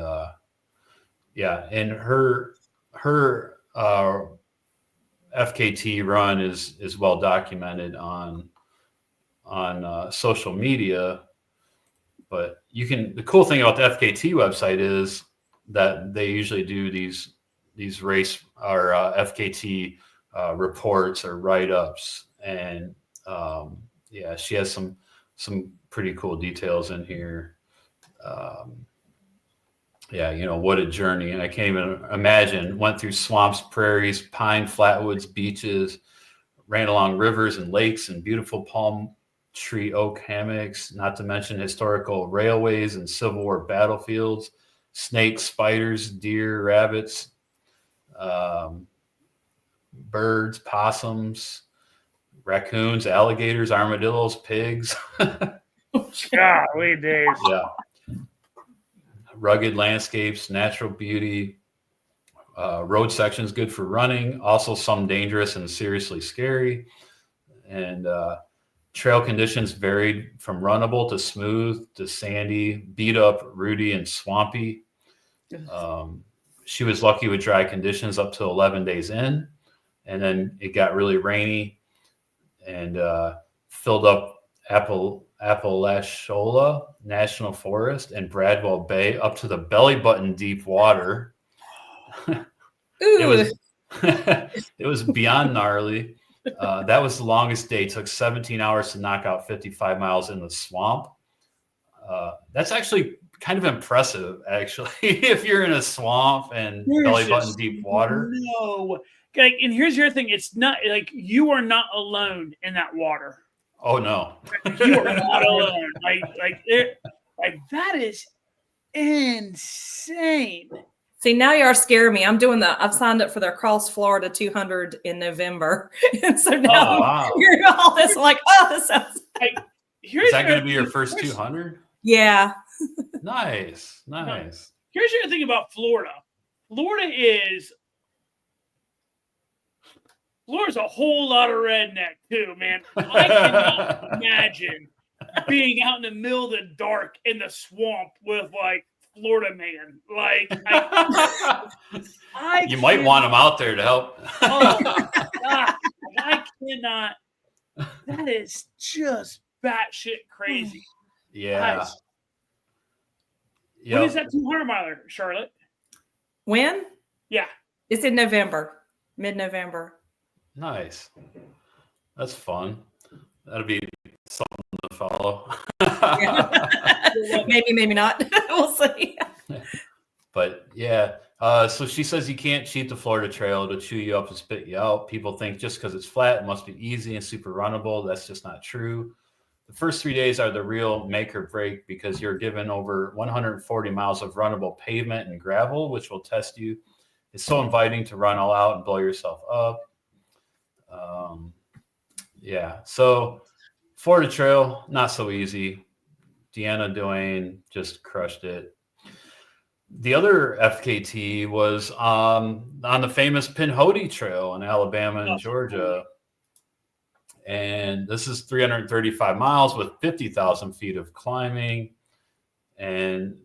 and her FKT run is well documented on social media. But the cool thing about the FKT website is that they usually do these race or FKT reports or write-ups, and she has some pretty cool details in here. What a journey. And I can't even imagine. Went through swamps, prairies, pine, flatwoods, beaches, ran along rivers and lakes and beautiful palm tree oak hammocks, not to mention historical railways and Civil War battlefields, snakes, spiders, deer, rabbits, birds, possums, raccoons, alligators, armadillos, pigs. Golly days. Yeah. Rugged landscapes, natural beauty, road sections good for running, also some dangerous and seriously scary. And trail conditions varied from runnable to smooth to sandy, beat up, rooty, and swampy. She was lucky with dry conditions up to 11 days in, and then it got really rainy and filled up Appalachia National Forest and Bradwell Bay up to the belly button deep water. It was beyond gnarly. That was the longest day. It took 17 hours to knock out 55 miles in the swamp. That's actually kind of impressive, actually, if you're in a swamp and belly button deep water. No. And here's your thing. It's not like you are not alone in that water. Oh no. You are not alone. Like that is insane. See, now you are scaring me. I've signed up for their Cross Florida 200 in November. And so now I'm hearing all this. I'm like, this sounds Is that going to be your first 200? Yeah. Nice. Here's your thing about Florida. Florida's a whole lot of redneck too, man. I cannot imagine being out in the middle of the dark in the swamp with like Florida man. Like you might want him out there to help. Oh my God. I cannot. That is just batshit crazy. Yeah. Nice. When is that 200 miler, Charlotte? When? Yeah. It's in November, mid-November. Nice. That's fun. That'll be something to follow. Maybe not. We'll see. But yeah. So she says you can't cheat the Florida Trail. It'll chew you up and spit you out. People think just because it's flat, it must be easy and super runnable. That's just not true. The first 3 days are the real make or break because you're given over 140 miles of runnable pavement and gravel, which will test you. It's so inviting to run all out and blow yourself up. So Florida Trail, not so easy. Deanna Doane just crushed it. The other FKT was on the famous Pinhoti Trail in Alabama and Georgia. And this is 335 miles with 50,000 feet of climbing. And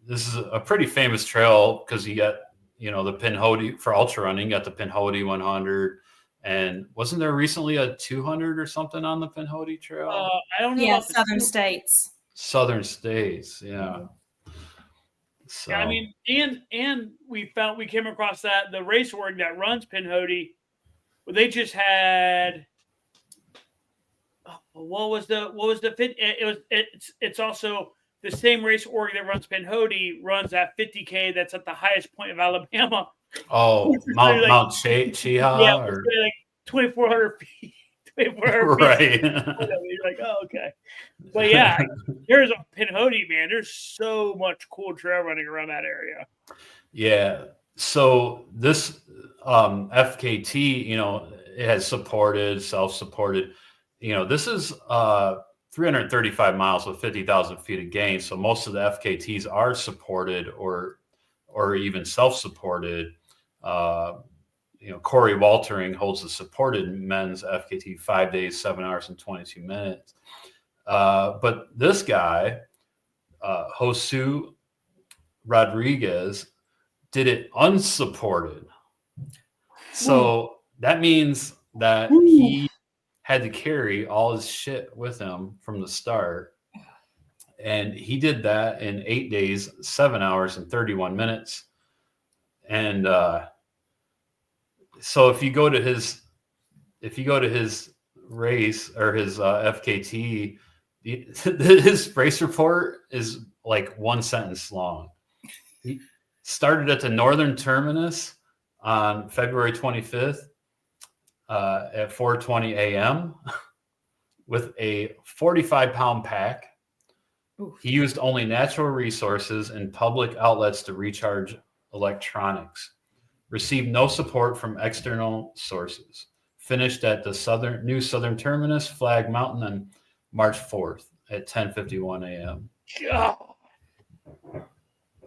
this is a pretty famous trail because you got, the Pinhoti for ultra running, you got the Pinhoti 100. And wasn't there recently a 200 or something on the Pinhoti Trail? I don't know. Yeah, Southern States. Southern States, yeah. So. Yeah, I mean, and we came across the race org that runs Pinhoti, where they just had. What was the fit? It's also the same race org that runs Pinhoti runs that 50K that's at the highest point of Alabama. Oh, Mount Chiha? Yeah, like 2,400 feet. 2,400 right. feet. You're like, oh, okay. But yeah, here's a Pinhoti, man. There's so much cool trail running around that area. Yeah. So this FKT, it has supported, self-supported. This is 335 miles with 50,000 feet of gain. So most of the FKTs are supported or even self-supported. Corey Waltering holds the supported men's FKT 5 days, 7 hours, and 22 minutes. But this guy, Josue, Rodriguez did it unsupported. So that means that he had to carry all his shit with him from the start. And he did that in 8 days, 7 hours, and 31 minutes. And so if you go to his race or his FKT, his race report is like one sentence long. He started at the northern terminus on February 25th at 4:20 a.m. with a 45-pound pack. Oof. He used only natural resources and public outlets to recharge electronics. Received no support from external sources. Finished at the new southern terminus, Flag Mountain, on March 4th at 10:51 a.m. God.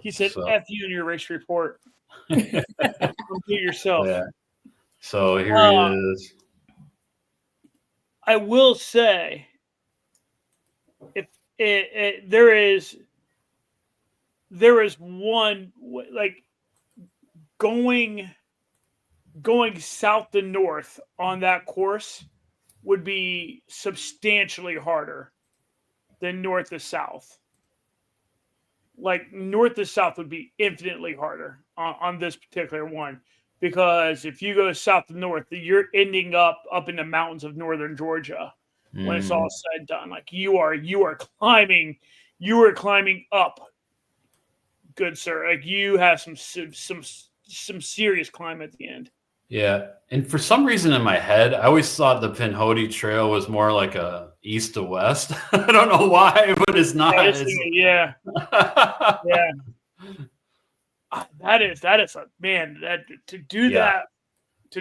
He said, F you in your race report. Come do yourself. Yeah. So here he is. I will say, if there is one, like, going south to north on that course would be substantially harder than north to south. Like, north to south would be infinitely harder on this particular one, because if you go south to north, you're ending up in the mountains of northern Georgia when it's all said and done. Like, you are climbing up, good sir. Like, you have some serious climb at the end. Yeah, and for some reason in my head, I always thought the Pinhoti Trail was more like a east to west. I don't know why, but it's not. Yeah. That is a man. That to do that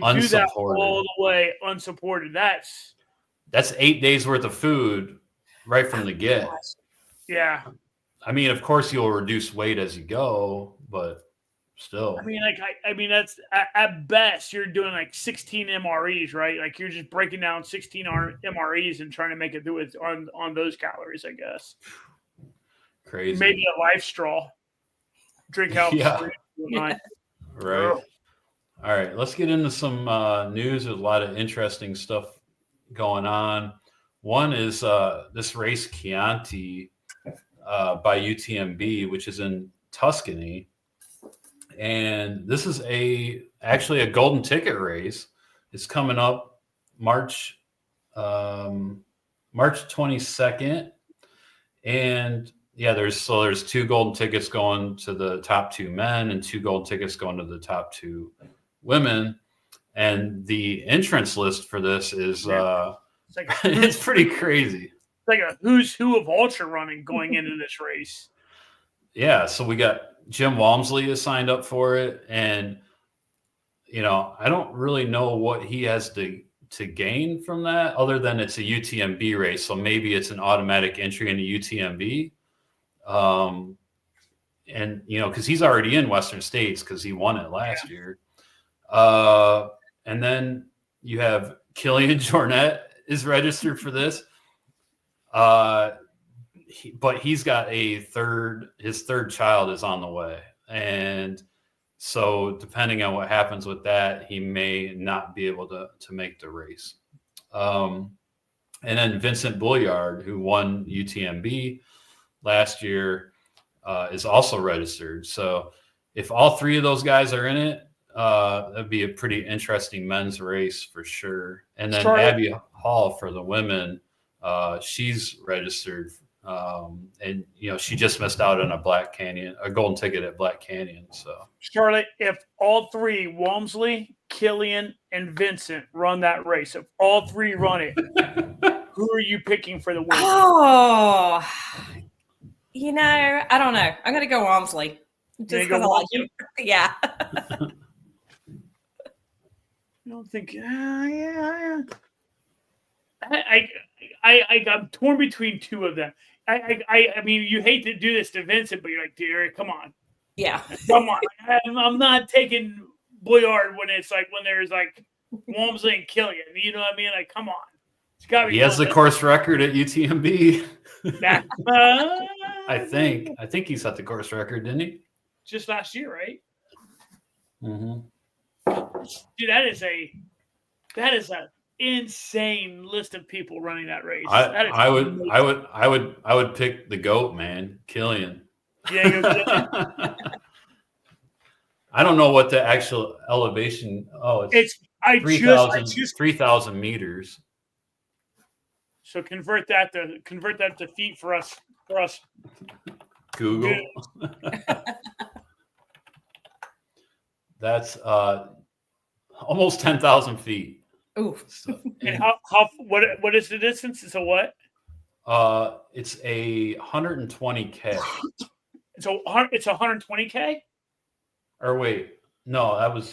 all the way unsupported. That's 8 days worth of food right from the get. Yeah. I mean, of course, you'll reduce weight as you go, but still. I mean, that's at best you're doing like 16 MREs, right? Like, you're just breaking down 16 MREs and trying to make it do it on those calories, I guess. Crazy. Maybe a life straw. Drink out. Yeah. Right. All right. Let's get into some news. There's a lot of interesting stuff going on. One is this race Chianti by UTMB, which is in Tuscany. And this is actually a golden ticket race. It's coming up March 22nd. And yeah, there's 2 golden tickets going to the top 2 men and 2 golden tickets going to the top 2 women. And the entrance list for this is it's pretty crazy. It's like a who's who of ultra running going into this race. Yeah, so we got Jim Walmsley is signed up for it, and I don't really know what he has to gain from that, other than it's a UTMB race, so maybe it's an automatic entry into UTMB. And because he's already in Western States because he won it last year. And then you have Killian Jornet is registered for this. But he's got his third child is on the way. And so depending on what happens with that, he may not be able to make the race. And then Vincent Bouillard, who won UTMB last year, is also registered. So if all 3 of those guys are in it, that'd be a pretty interesting men's race for sure. And then Abby Hall for the women, she's registered. And she just missed out on a golden ticket at Black Canyon. So Charlotte, if all 3, Walmsley, Killian, and Vincent, run that race, if all 3 run it, who are you picking for the win? Oh, I don't know. I'm gonna go Walmsley. Just because I like him. Yeah. I don't think. Yeah. I'm torn between 2 of them. I mean, you hate to do this to Vincent, but you're like, dear, come on. Yeah. Come on. I'm not taking Bouillard when there's like Walmsley and Killian. You know what I mean? Like, come on. It's gotta be. He has the course record at UTMB. I think he set the course record, didn't he? just last year, right? Mm-hmm. Dude, that is a insane list of people running that race. I would pick the GOAT, man, Killian. Yeah, go Killian. I don't know what the actual elevation. Oh, it's 3,000 meters. So convert that to feet for us. Google. That's almost 10,000 feet. Ooh. So, and what is the distance? It's a what? It's a 120K. So it's 120K? Or wait, no, it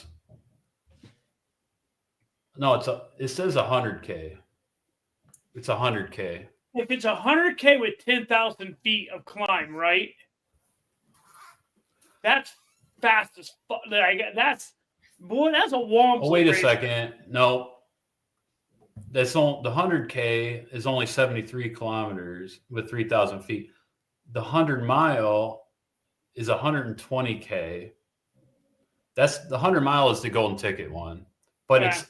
says 100K. It's 100K. If it's 100K with 10,000 feet of climb, right? That's fast as fuck. That's a Walmsley. Oh, wait a second. No. The 100K is only 73 kilometers with 3,000 feet. The 100-mile is 120K. The 100-mile is the golden ticket one, but it's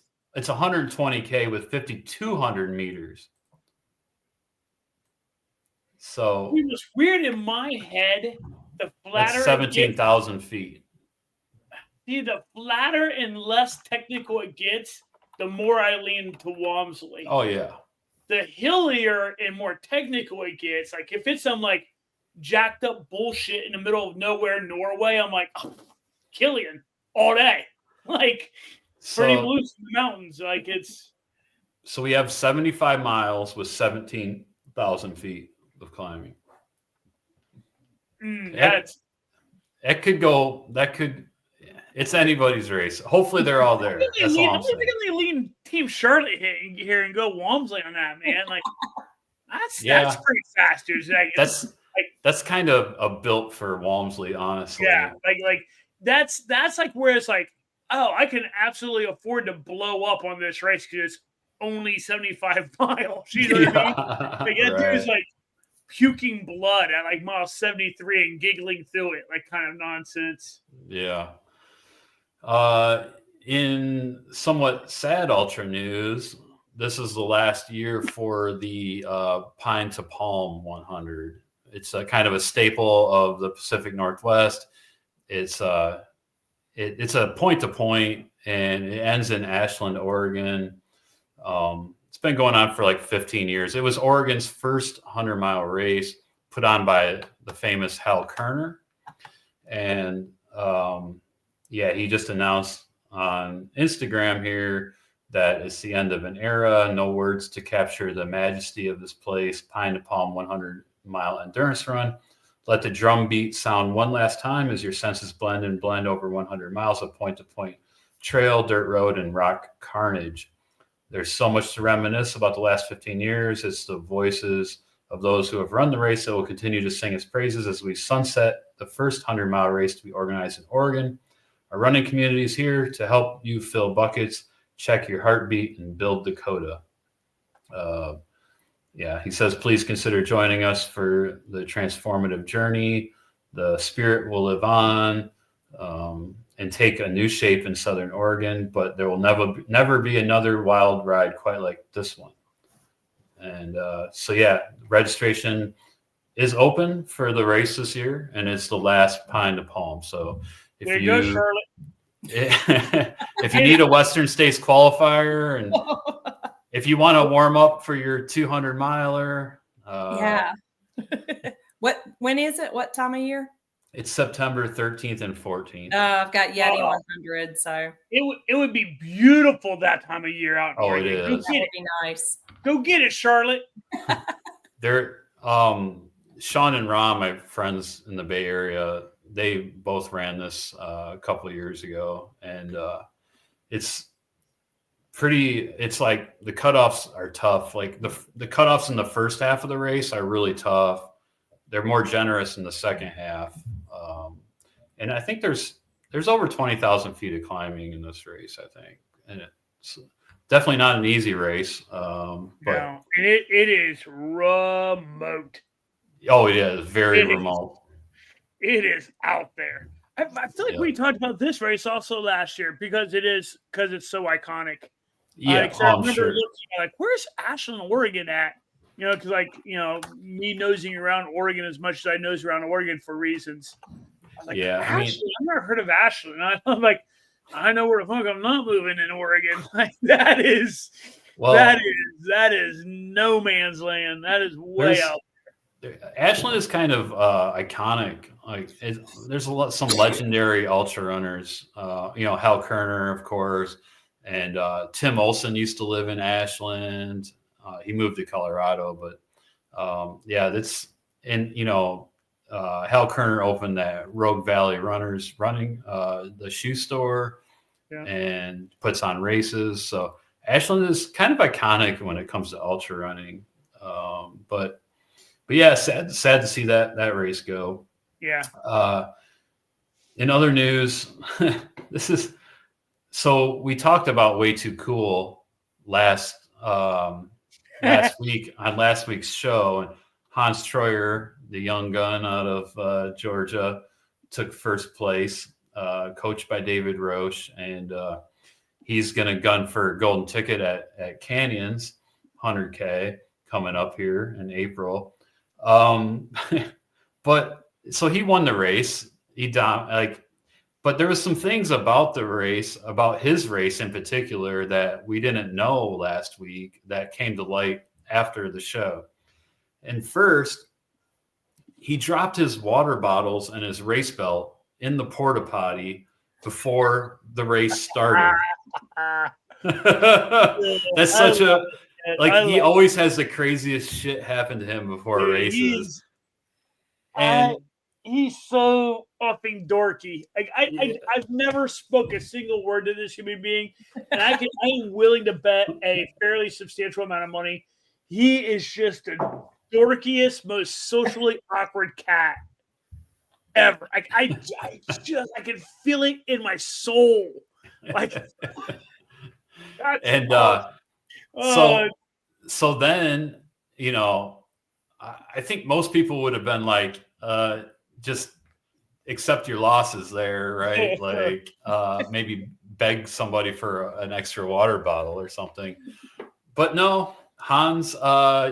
120K with 5,200 meters. So it was weird in my head. The flatter, that's 17,000 feet. See, the flatter and less technical it gets, the more I lean to Walmsley. Oh yeah. The hillier and more technical it gets, like if it's some like jacked up bullshit in the middle of nowhere, Norway, I'm like, oh, Killian all day, like pretty loose in the mountains, like it's. So we have 75 miles with 17,000 feet of climbing. It's anybody's race. Hopefully they're all there. That's all I'm saying. I'm gonna lean Team Charlotte here and go Walmsley on that, man. Like that's pretty fast, dude. That's kind of built for Walmsley, honestly. Yeah, like that's like where it's like, oh, I can absolutely afford to blow up on this race because it's only 75 miles. You know what I mean? Like that dude's like puking blood at like mile 73 and giggling through it, like kind of nonsense. Yeah. In somewhat sad ultra news, this is the last year for the Pine to Palm 100. It's a kind of a staple of the Pacific Northwest. It's a point to point, and it ends in Ashland, Oregon. It's been going on for like 15 years. It was Oregon's first 100-mile race put on by the famous Hal Kerner. And he just announced on Instagram here that it's the end of an era. No words to capture the majesty of this place. Pine to Palm 100-mile endurance run. Let the drum beat sound one last time as your senses blend over 100 miles of point-to-point trail, dirt road, and rock carnage. There's so much to reminisce about the last 15 years. It's the voices of those who have run the race that will continue to sing its praises as we sunset the first 100-mile race to be organized in Oregon. Our running community is here to help you fill buckets, check your heartbeat, and build Dakota. He says, please consider joining us for the transformative journey. The spirit will live on and take a new shape in Southern Oregon, but there will never be another wild ride quite like this one. And registration is open for the race this year, and it's the last Pine to Palm. So if there you go, Charlotte. If you need a Western States qualifier, and if you want to warm up for your 200-miler, when is it? What time of year? It's September 13th and 14th. I've got Yeti 100, so it would be beautiful that time of year out here. It is. That would be nice. Go get it, Charlotte. Sean and Ron, my friends in the Bay Area, they both ran this a couple of years ago, and it's like the cutoffs are tough. Like the cutoffs in the first half of the race are really tough. They're more generous in the second half. And I think there's over 20,000 feet of climbing in this race, I think. And it's definitely not an easy race. But no, it is remote. Oh, it is very remote. It is out there. I feel like we talked about this race also last year because it's so iconic. Yeah, I I'm remember sure. looking like, where's Ashland, Oregon at? Because me nosing around Oregon as much as I nose around Oregon for reasons. I was like, Yeah, Ashland, I've never heard of Ashland. I'm like, I know where the fuck I'm not moving in Oregon. Like that is no man's land. That is way out. Ashland is kind of iconic. Like there's some legendary ultra runners. Hal Kerner, of course, and Tim Olson used to live in Ashland. He moved to Colorado, but that's and Hal Kerner opened that Rogue Valley Runners running the shoe store and puts on races. So Ashland is kind of iconic when it comes to ultra running. But yeah, sad to see that race go. Yeah. In other news, so we talked about Way Too Cool last week on last week's show, and Hans Troyer, the young gun out of Georgia, took first place, coached by David Roche, and he's going to gun for golden ticket at Canyons, 100K coming up here in April. But so he won the race. But there was some things about the race, about his race in particular, that we didn't know last week that came to light after the show. And first, he dropped his water bottles and his race belt in the porta potty before the race started. That's such he always has the craziest shit happen to him before races. And he's so effing dorky. Like I've never spoke a single word to this human being, and I'm willing to bet a fairly substantial amount of money. He is just the dorkiest, most socially awkward cat ever. I can feel it in my soul. Like, and so then I think most people would have been like, just accept your losses there, right? Like maybe beg somebody for an extra water bottle or something. But no, Hans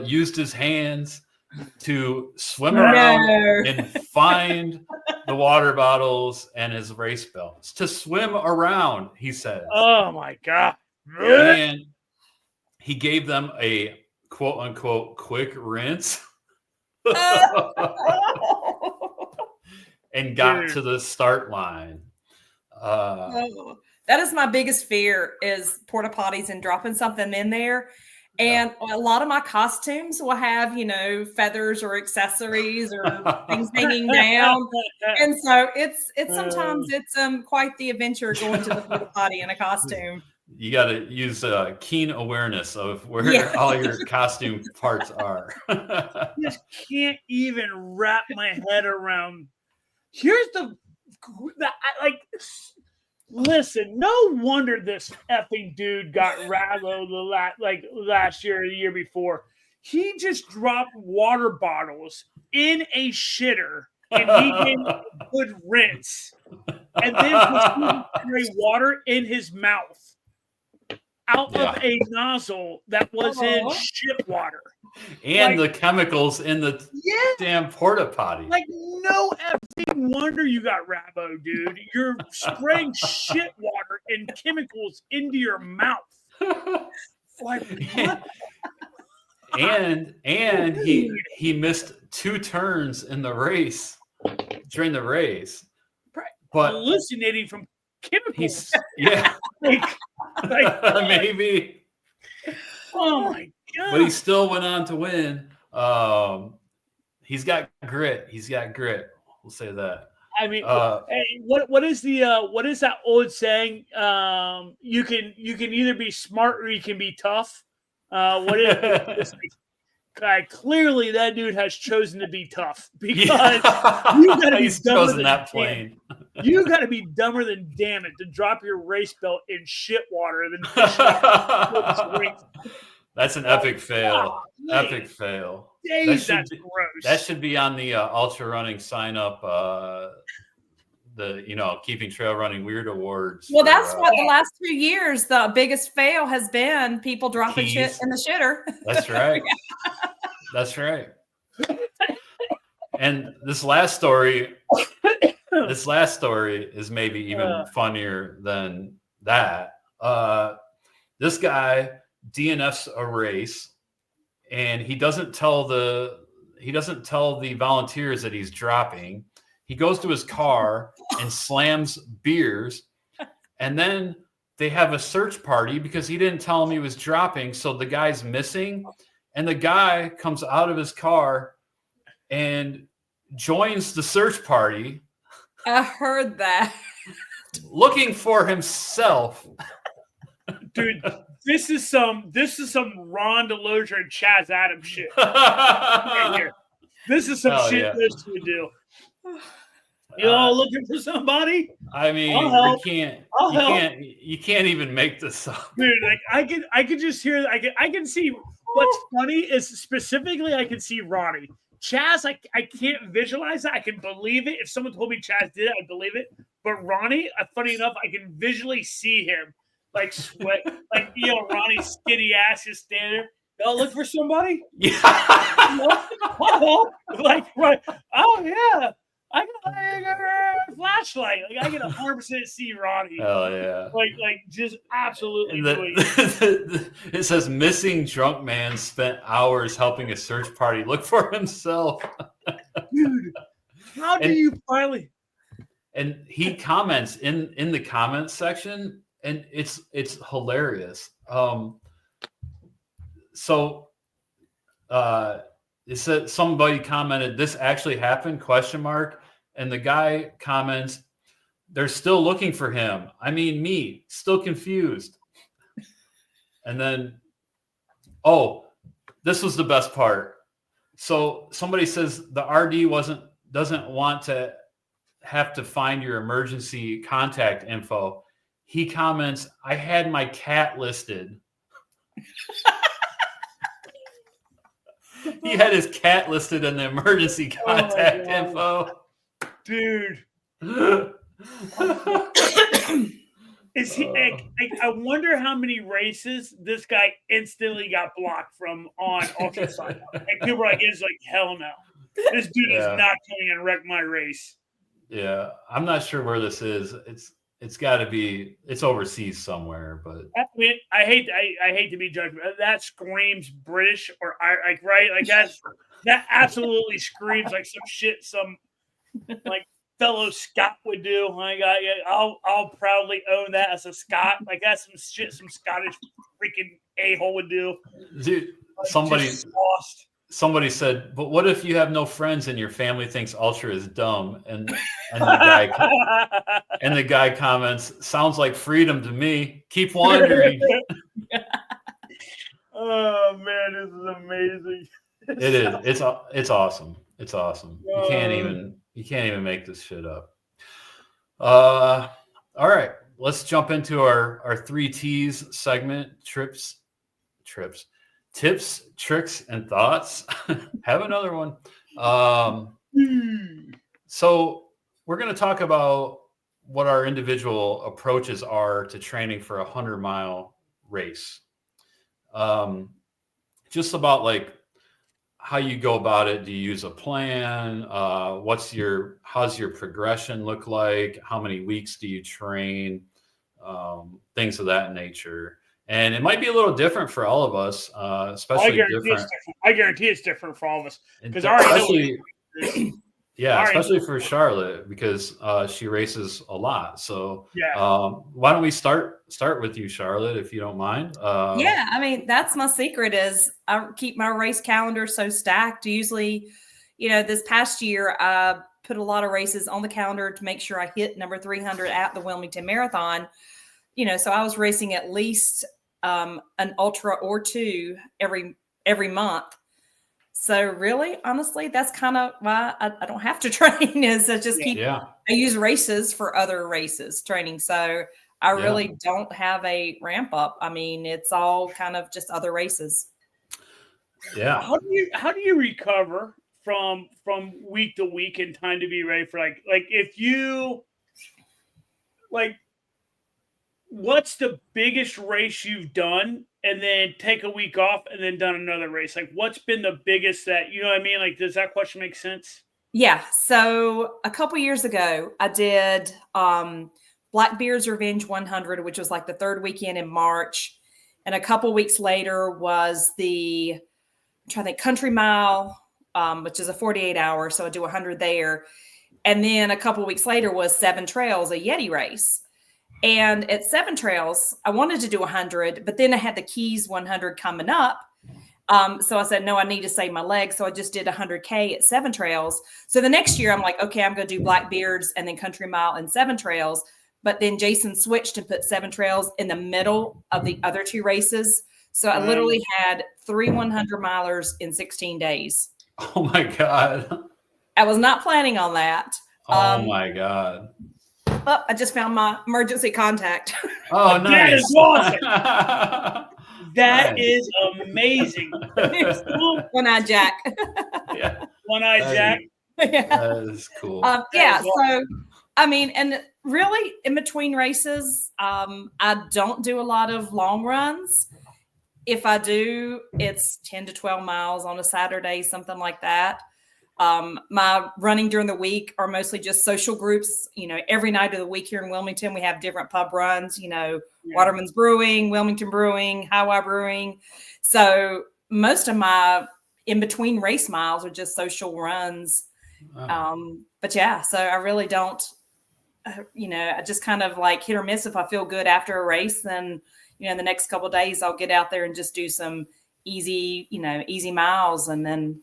used his hands to swim around and find the water bottles and his race belts. To swim around, he says. Oh my God. And he gave them a quote unquote quick rinse. And got to the start line. That is my biggest fear, is porta potties and dropping something in there. And a lot of my costumes will have, feathers or accessories or things hanging down. And so it's sometimes quite the adventure going to the porta potty in a costume. You got to use keen awareness of where all your costume parts are. I just can't even wrap my head around. Here's listen, no wonder this effing dude got Rallo last year or the year before. He just dropped water bottles in a shitter and he gave a good rinse. And then proceeded to spray water in his mouth out of a nozzle that was in shit water. And the chemicals in the damn porta potty. Like, no effing wonder you got Rabo, dude. You're spraying shit water and chemicals into your mouth. Like, what? And he missed 2 turns in the race during the race. But hallucinating from chemicals. Maybe. Oh my God. But he still went on to win. He's got grit. We'll say that. I mean, what is that old saying? You can either be smart or you can be tough. Clearly that dude has chosen to be tough, because you got to be dumber than that plane. You got to be dumber than damn it to drop your race belt in shit water than fish. That's an epic fail. Epic fail. Dang, that's gross. That should be on the ultra running sign up Keeping Trail Running Weird Awards. Well, that's what the last 2 years, the biggest fail has been people dropping keys. Shit in the shitter. That's right. That's right. And this last story is maybe even funnier than that. This guy DNFs a race, and he doesn't tell the volunteers that he's dropping. He goes to his car and slams beers, and then they have a search party because he didn't tell him he was dropping. So the guy's missing, and the guy comes out of his car and joins the search party. I heard that. Looking for himself. Dude, this is some Ron DeLozier and Chaz Adams shit. Right here. This is some shit this would do. You all looking for somebody? I mean, you can't even make this up. Dude, like I could just hear, I can see what's funny is specifically I can see Ronnie. Chaz, I can't visualize that. I can believe it. If someone told me Chaz did it, I'd believe it. But Ronnie, funny enough, I can visually see him like sweat, like Ronnie's skinny ass is standing there. Y'all look for somebody? Yeah. Like, right. Oh yeah. I got a flashlight. Like I can 100% see Ronnie. Oh yeah. Like just absolutely. It says missing drunk man spent hours helping a search party look for himself. Dude, how do you finally? And he comments in the comments section, and it's hilarious. It said somebody commented, "This actually happened?" ? And the guy comments, "They're still looking for him. I mean, me, still confused." And then, this was the best part. So somebody says the RD doesn't want to have to find your emergency contact info. He comments, "I had my cat listed." He had his cat listed in the emergency contact info. Dude. Is he? I wonder how many races this guy instantly got blocked from on ultrasound. Like people are like, it's like, hell no. This dude is not coming and wreck my race. Yeah, I'm not sure where this is. It's got to be. It's overseas somewhere, but I mean, I hate to be judgmental. That screams British or like right, like that absolutely screams like some shit some like fellow Scot would do. Like I'll proudly own that as a Scot. Like that's some shit some Scottish freaking a-hole would do. Dude, like, somebody said, "But what if you have no friends and your family thinks ultra is dumb?" And the guy comments, "Sounds like freedom to me. Keep wandering." Oh man, this is amazing. It is. It's awesome. It's awesome. You can't even make this shit up. All right, let's jump into our 3 T's segment. Tips, tricks, and thoughts. Have another one. So we're going to talk about what our individual approaches are to training for a 100-mile race. Just about like how you go about it. Do you use a plan? How's your progression look like? How many weeks do you train? Things of that nature. And it might be a little different for all of us, especially different. I guarantee it's different for all of us because especially for Charlotte because she races a lot. So yeah. Why don't we start with you, Charlotte, if you don't mind? Yeah, I mean that's my secret is I keep my race calendar so stacked. Usually, this past year I put a lot of races on the calendar to make sure I hit number 300 at the Wilmington Marathon. So I was racing at least an ultra or 2 every month. So really, honestly, that's kind of why I don't have to train is I just I use races for other races training. So I really don't have a ramp up. I mean, it's all kind of just other races. Yeah. How do you recover from week to week in time to be ready for like if you like, what's the biggest race you've done and then take a week off and then done another race? Like, what's been the biggest that, you know what I mean? Like, does that question make sense? Yeah. So a couple years ago, I did Blackbeard's Revenge 100, which was like the third weekend in March. And a couple weeks later was the, I'm trying to think, Country Mile, which is a 48-hour. So I do 100 there. And then a couple weeks later was Seven Trails, a Yeti race. And at Seven Trails, I wanted to do 100, but then I had the Keys 100 coming up. So I said, no, I need to save my legs. So I just did 100K at Seven Trails. So the next year I'm like, okay, I'm going to do Blackbeards and then Country Mile and Seven Trails. But then Jason switched and put Seven Trails in the middle of the other two races. So I literally had 3 100-milers in 16 days. Oh my God. I was not planning on that. Oh my God. Oh, I just found my emergency contact. Oh, nice. That is awesome. That is amazing. One-eyed Jack. Yeah. One-eyed Jack. Yeah. That is cool. Yeah. So, I mean, and really in between races, I don't do a lot of long runs. If I do, it's 10 to 12 miles on a Saturday, something like that. My running during the week are mostly just social groups. You know, every night of the week here in Wilmington, we have different pub runs, you know, Waterman's Brewing, Wilmington Brewing, Highway Brewing. So most of my in-between race miles are just social runs. But yeah, so I really don't, you know, I just kind of like hit or miss. If I feel good after a race, then, you know, the next couple of days I'll get out there and just do some easy miles and then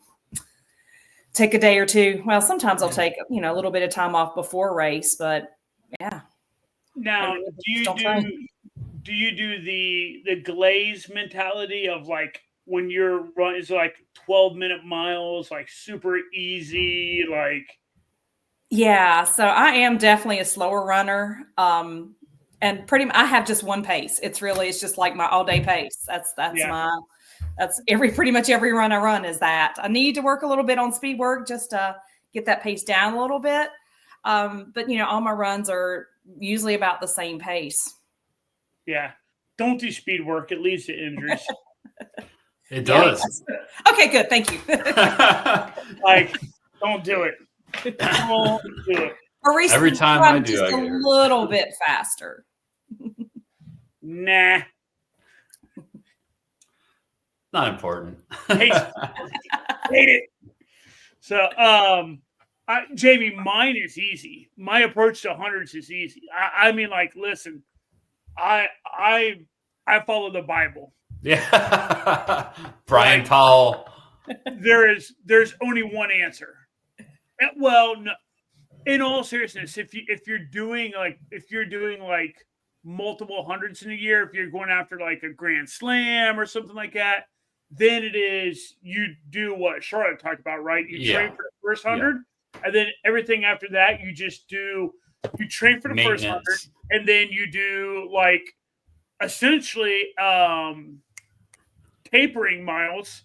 take a day or two. Well, sometimes I'll take, you know, a little bit of time off before a race, but yeah. Now, do you do the glaze mentality of like when you're running, is like 12-minute miles, like super easy, like? Yeah, so I am definitely a slower runner. And I have just one pace. It's just like my all day pace. That's pretty much every run I run is that. I need to work a little bit on speed work just to get that pace down a little bit. But you know, all my runs are usually about the same pace. Yeah. Don't do speed work. It leads to injuries. It does. Okay, good. Thank you. Like, don't do it. Don't do it. Every time I do, just I get a hurt. little bit faster. Nah. Not important. Hate it. So, Jamie, mine is easy. My approach to hundreds is easy. I mean, like, listen, I follow the Bible. Yeah. Brian Powell. There's only one answer. Well, no, in all seriousness, if you're doing like multiple hundreds in a year, if you're going after like a Grand Slam or something like that, then it is you do what Charlotte talked about, right? You train for the first 100, and then everything after that, you train for the first 100, and then you do like essentially tapering miles,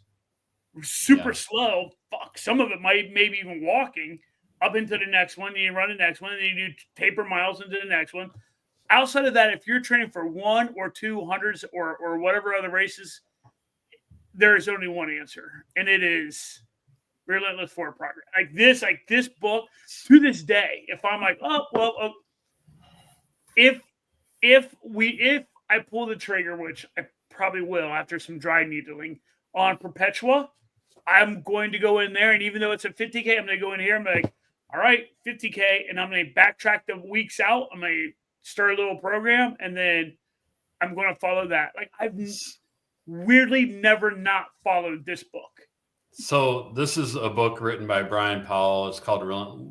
super slow. Fuck, some of it maybe even walking up into the next one. Then you run the next one, and then you do taper miles into the next one. Outside of that, if you're training for 1 or 2 hundreds or whatever other races, there is only one answer, and it is relentless forward progress. Like this book to this day. If I'm like, if I pull the trigger, which I probably will after some dry needling on Perpetua, I'm going to go in there, and even though it's a 50K, I'm going to go in here and be like, all right, 50K, and I'm going to backtrack the weeks out. I'm going to start a little program, and then I'm going to follow that. Like, I've weirdly never not followed this book. So this is a book written by Brian Powell. It's called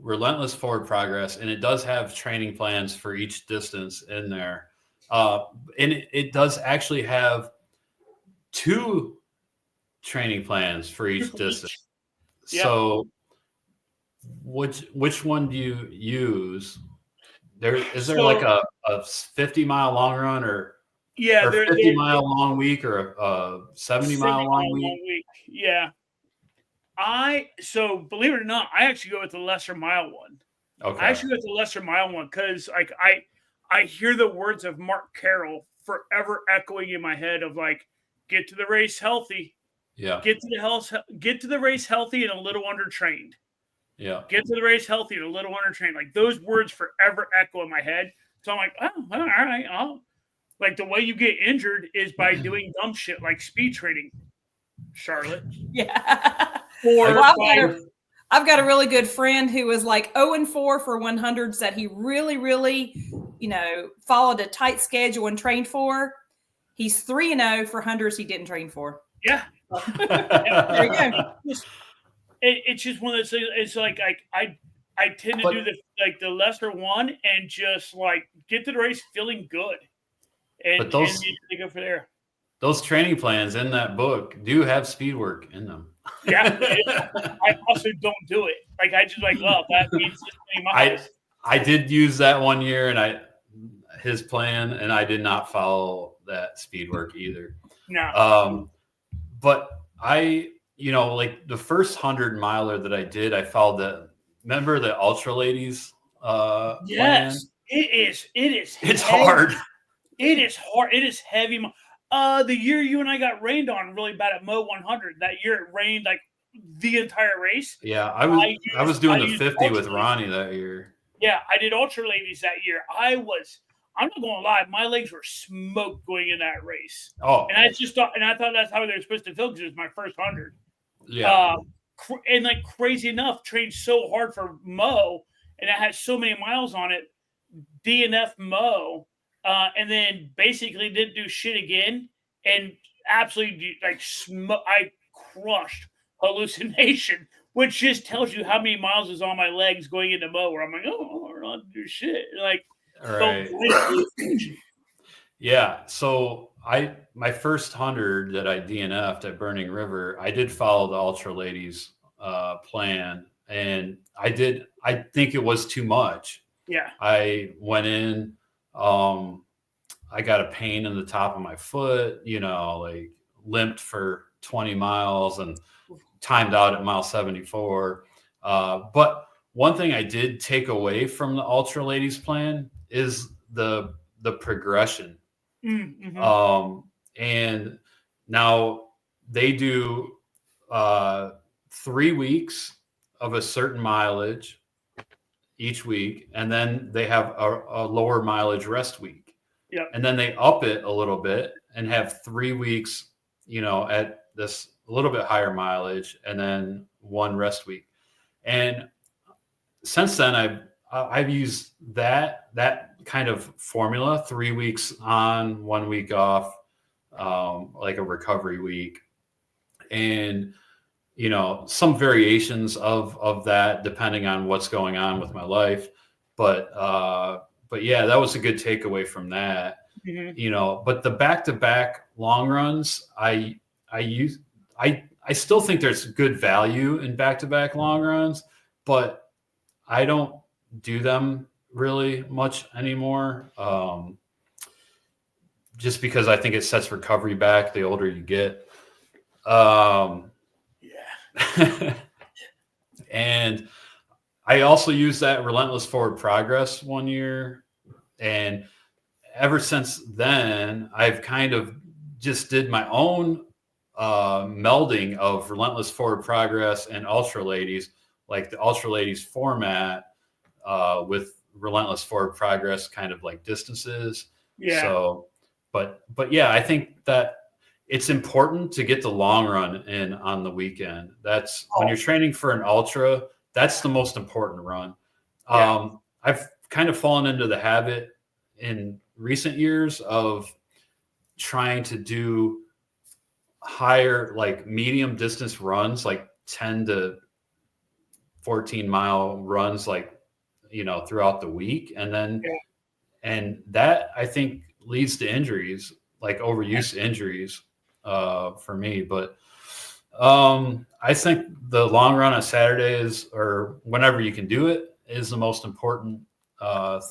Relentless Forward Progress, and it does have training plans for each distance in there. And it does actually have 2 training plans for each distance. Yep. So which one do you use? Is there like a 50-mile long run or 50-mile long week or a 70-mile long week? Yeah. So believe it or not, I actually go with the lesser mile one. Okay. I actually go with the lesser mile one because like I hear the words of Mark Carroll forever echoing in my head of like, get to the race healthy. Yeah. Get to the race healthy and a little undertrained. Yeah. Get to the race healthy and a little undertrained. Like those words forever echo in my head. So I'm like, oh, all right. Like the way you get injured is by doing dumb shit like speed training, Charlotte. Yeah. Or I've got a really good friend who was like 0-4 for 100s that he really, really, followed a tight schedule and trained for. He's 3-0 for 100s he didn't train for. Yeah. There you go. It's just one of those things. It's like I tend to do the lesser one and just like get to the race feeling good, and you go for there. Those training plans in that book do have speed work in them. Yeah, I also don't do it. Like I just like, well, that means this many miles. I did use that one year, and his plan, and I did not follow that speed work either. No. But like the first 100-miler that I did, I followed remember the Ultra Ladies plan? Yes, it is. It's hard. It is hard. It is heavy. The year you and I got rained on really bad at Mo 100, that year it rained like the entire race. Yeah, I was doing the 50 with Ronnie that year. Yeah, I did Ultra Ladies that year. I'm not going to lie, my legs were smoked going in that race. Oh. And I thought that's how they were supposed to feel because it was my first 100. Yeah. And like crazy enough, trained so hard for Mo, and I had so many miles on it, DNF Mo, and then basically didn't do shit again, and absolutely like I crushed Hallucination, which just tells you how many miles is on my legs going into Mo, where I'm like, oh, I don't do shit. Like, right. Yeah. So my first 100 that I DNF'd at Burning River, I did follow the Ultra Ladies plan, and I think it was too much. Yeah. I went in, I got a pain in the top of my foot, like limped for 20 miles and timed out at mile 74. But one thing I did take away from the Ultra Ladies plan is the progression. Mm-hmm. And now they do 3 weeks of a certain mileage each week, and then they have a lower mileage rest week. Yep. And then they up it a little bit and have 3 weeks, at this a little bit higher mileage, and then 1 rest week. And since then, I've used that kind of formula: 3 weeks on, 1 week off, like a recovery week, and some variations of that depending on what's going on with my life. But yeah, that was a good takeaway from that. Mm-hmm. But the back-to-back long runs, I still think there's good value in back-to-back long runs, but I don't do them really much anymore. Just because I think it sets recovery back the older you get. Yeah. And I also used that Relentless Forward Progress one year. And ever since then, I've kind of just did my own melding of Relentless Forward Progress and Ultra Ladies, like the Ultra Ladies format with Relentless Forward Progress kind of like distances. Yeah. So, but yeah, I think that it's important to get the long run in on the weekend. That's when you're training for an ultra, that's the most important run. Yeah. I've kind of fallen into the habit in recent years of trying to do higher, like medium distance runs, like 10 to 14 mile runs, like, throughout the week. And then, and that I think leads to injuries, like overuse injuries for me. But I think the long run on Saturdays, or whenever you can do it, is the most important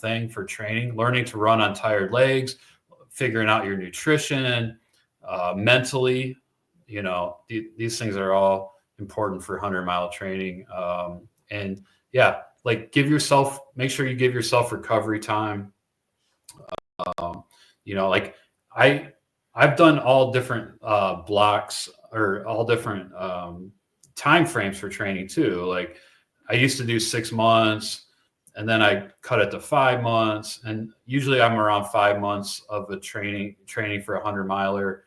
thing for training. Learning to run on tired legs, figuring out your nutrition, mentally, these things are all important for 100-mile training. And yeah, like make sure you give yourself recovery time. Like I've done all different blocks or all different time frames for training too. Like I used to do 6 months, and then I cut it to 5 months, and usually I'm around 5 months of a training for a 100-miler.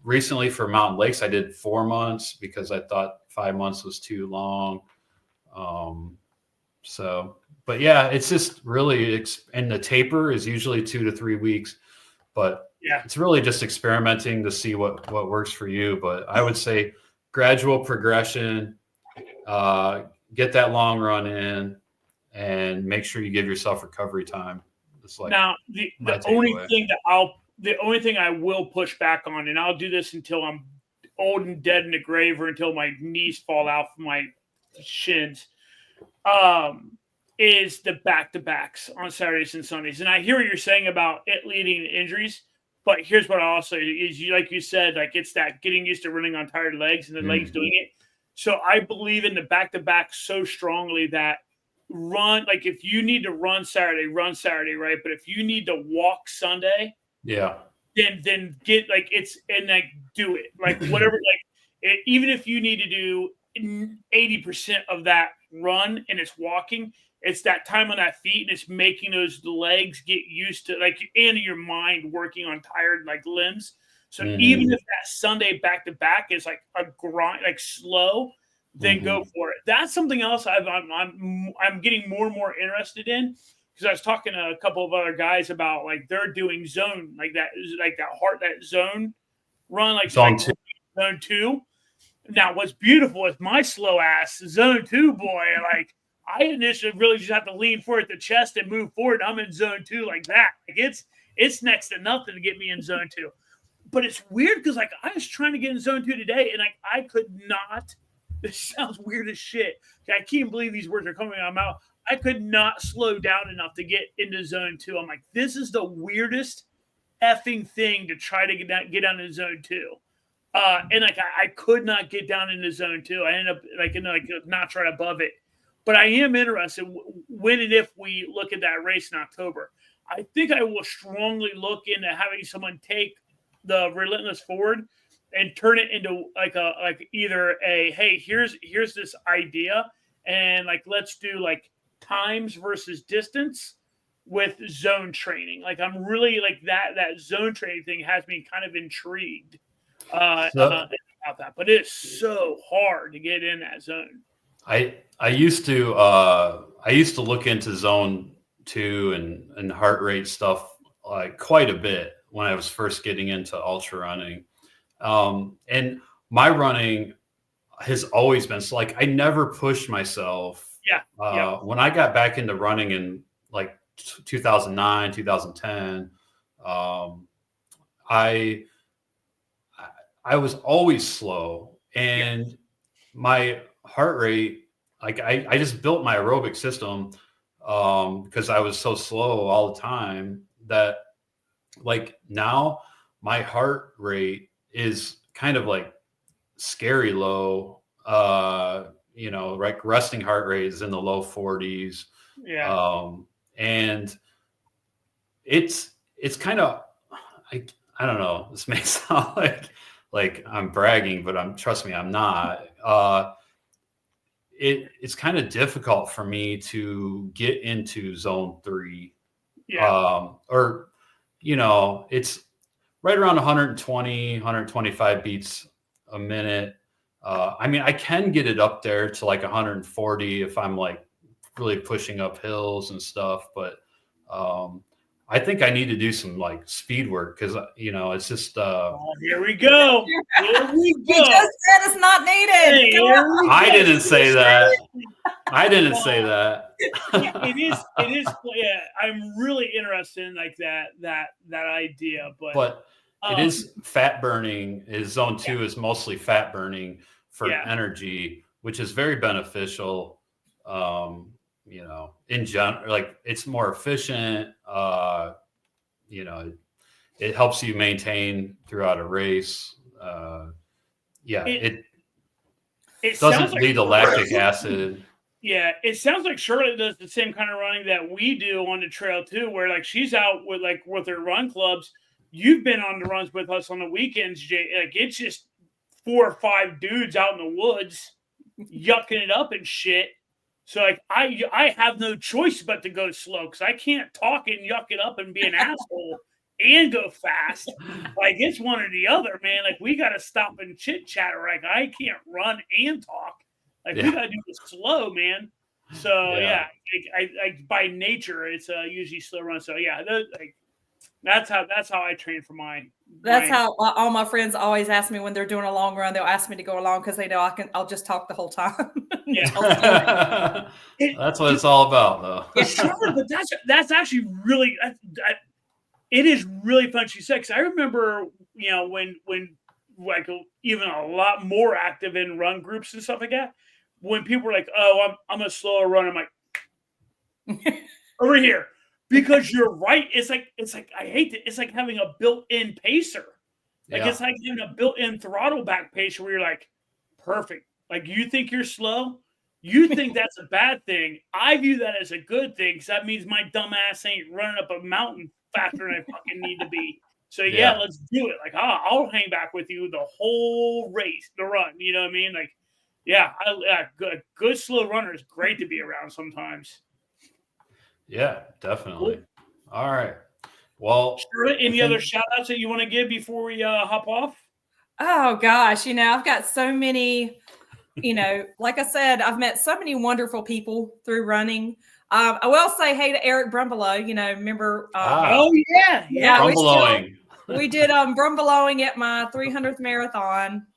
Recently for Mountain Lakes, I did 4 months because I thought 5 months was too long. But yeah, it's just really, and the taper is usually 2 to 3 weeks, but Yeah. it's really just experimenting to see what works for you. But I would say gradual progression, get that long run in, and make sure you give yourself recovery time. It's like now the only thing I will push back on, and I'll do this until I'm old and dead in the grave, or until my knees fall out from my shins, is the back-to-backs on Saturdays and Sundays. And I hear what you're saying about it leading to injuries, but here's what I'll say is, like you said, like it's that getting used to running on tired legs and the legs doing it. So I believe in the back-to-back so strongly that run, like if you need to run Saturday, right? But if you need to walk Sunday, then get like it's, and like do it, like whatever, like even if you need to do 80% of that run and it's walking, it's that time on that feet, and it's making those legs get used to, like, and your mind working on tired like limbs. So even if that Sunday back to back is like a grind, like slow, then go for it. That's something else I'm getting more and more interested in, because I was talking to a couple of other guys about like they're doing zone, like that zone run, like zone two. Now, what's beautiful is my slow ass zone 2 boy. Like I initially really just have to lean forward at the chest and move forward. I'm in zone 2 like that. Like it's next to nothing to get me in zone 2. But it's weird because like I was trying to get in zone 2 today, and like I could not. This sounds weird as shit. I can't believe these words are coming out of my mouth. I could not slow down enough to get into zone 2. I'm like, this is the weirdest effing thing to try to get down into zone 2. And like I could not get down into zone 2. I ended up like in like a notch right above it. But I am interested when and if we look at that race in October. I think I will strongly look into having someone take the Relentless Forward and turn it into like either a, hey, here's this idea, and like let's do like times versus distance with zone training. Like I'm really like that zone training thing has me kind of intrigued about that, but it's so hard to get in that zone. I used to look into zone 2 and heart rate stuff like quite a bit when I was first getting into ultra running. And my running has always been, so like I never pushed myself. When I got back into running in like 2009, 2010, I was always slow, and my heart rate, like I just built my aerobic system because I was so slow all the time that like now my heart rate is kind of like scary low. Like resting heart rate is in the low 40s. And it's kind of, I don't know, this may sound like I'm bragging, but trust me, I'm not. It's kind of difficult for me to get into zone 3. It's right around 120, 125 beats a minute. I mean, I can get it up there to like 140 if I'm like really pushing up hills and stuff, but I think I need to do some like speed work because it's just. Here we go. You just said it's not needed. I didn't say that. I didn't say that. It is. Yeah, I'm really interested in like that idea, but it is fat burning. Zone 2 is mostly fat burning for energy, which is very beneficial. In general, like it's more efficient. It helps you maintain throughout a race. It doesn't lead to lactic acid. Yeah, it sounds like Charlotte does the same kind of running that we do on the trail too, where like she's out with her run clubs. You've been on the runs with us on the weekends, Jay. Like it's just 4 or 5 dudes out in the woods yucking it up and shit. So like I have no choice but to go slow because I can't talk and yuck it up and be an asshole and go fast. Like it's one or the other, man. Like we got to stop and chit chat. Or like I can't run and talk. Like we gotta do it slow, man. So I by nature it's usually slow run. So that's how I train for my. That's how all my friends always ask me when they're doing a long run. They'll ask me to go along because they know I'll just talk the whole time. Yeah, that's what it's all about, though. Yeah, sure, but that's actually really it is really fun. She said, 'cause I remember when like even a lot more active in run groups and stuff like that. When people were like, "Oh, I'm a slower runner," I'm like, over here, because you're right. It's like I hate it. It's like having a built-in pacer. Like it's like having a built-in throttle back pacer where you're like, perfect. Like you think you're slow, you think that's a bad thing. I view that as a good thing because that means my dumb ass ain't running up a mountain faster than I fucking need to be. So let's do it. Like I'll hang back with you the whole race, the run. You know what I mean? Like. Yeah, good slow runner is great to be around sometimes. Yeah, definitely. Cool. All right. Well, any other shout outs that you want to give before we hop off? Oh gosh, I've got so many, like I said, I've met so many wonderful people through running. I will say hey to Eric Brumbelow, remember Brumbeloing. We did Brumbeloing at my 300th marathon.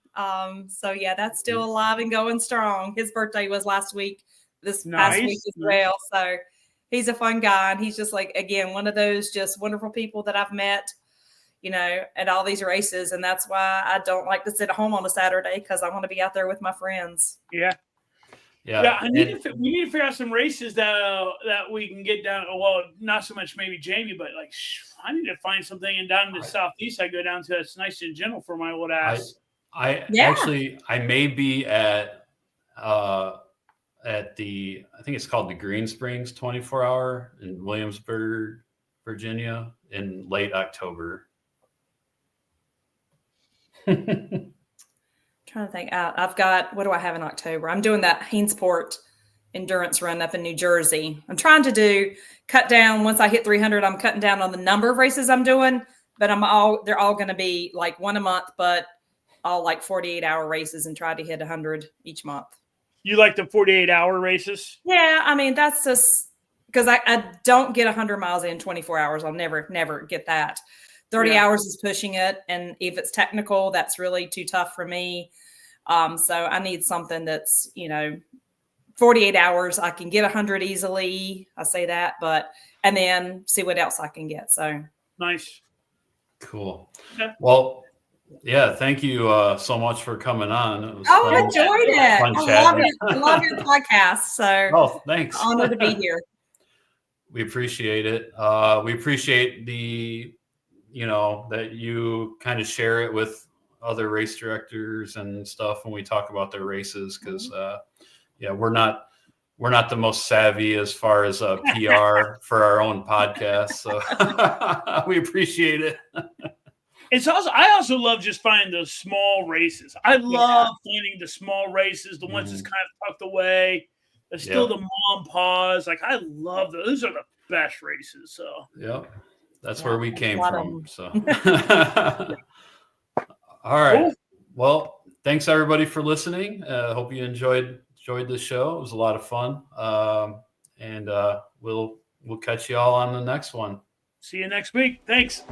So that's still alive and going strong. His birthday was last week, past week as well. So he's a fun guy. And he's just like, again, one of those just wonderful people that I've met, at all these races. And that's why I don't like to sit at home on a Saturday because I want to be out there with my friends. Yeah. We need to figure out some races that we can get down. Well, not so much maybe Jamie, but like, I need to find something down in the Southeast. I go down to that's nice and gentle for my old ass. I may be at the I think it's called the Green Springs 24-hour in Williamsburg, Virginia in late October. Trying to think. I've got, what do I have in October? I'm doing that Hainsport endurance run up in New Jersey. I'm trying to cut down once I hit 300. I'm cutting down on the number of races I'm doing, but they're all going to be like one a month, but all like 48-hour races and try to hit 100 each month. You like the 48-hour races? Yeah. I mean, that's just because I don't get 100 miles in 24 hours. I'll never get that. 30 hours is pushing it. And if it's technical, that's really too tough for me. So I need something that's, 48 hours. I can get 100 easily. I say that, and then see what else I can get. So nice. Cool. Yeah. Well, thank you so much for coming on. It was I enjoyed it. I love your podcast. So thanks. Honored to be here. We appreciate it. We appreciate the, that you kind of share it with other race directors and stuff when we talk about their races because, we're not the most savvy as far as PR for our own podcast. So we appreciate it. I also love just finding those small races. I love finding the small races, the ones that's kind of tucked away. There's still the mom paws. Like I love those. Those are the best races. So that's where we came from. So all right. Cool. Well, thanks everybody for listening. Hope you enjoyed the show. It was a lot of fun. And we'll catch you all on the next one. See you next week. Thanks.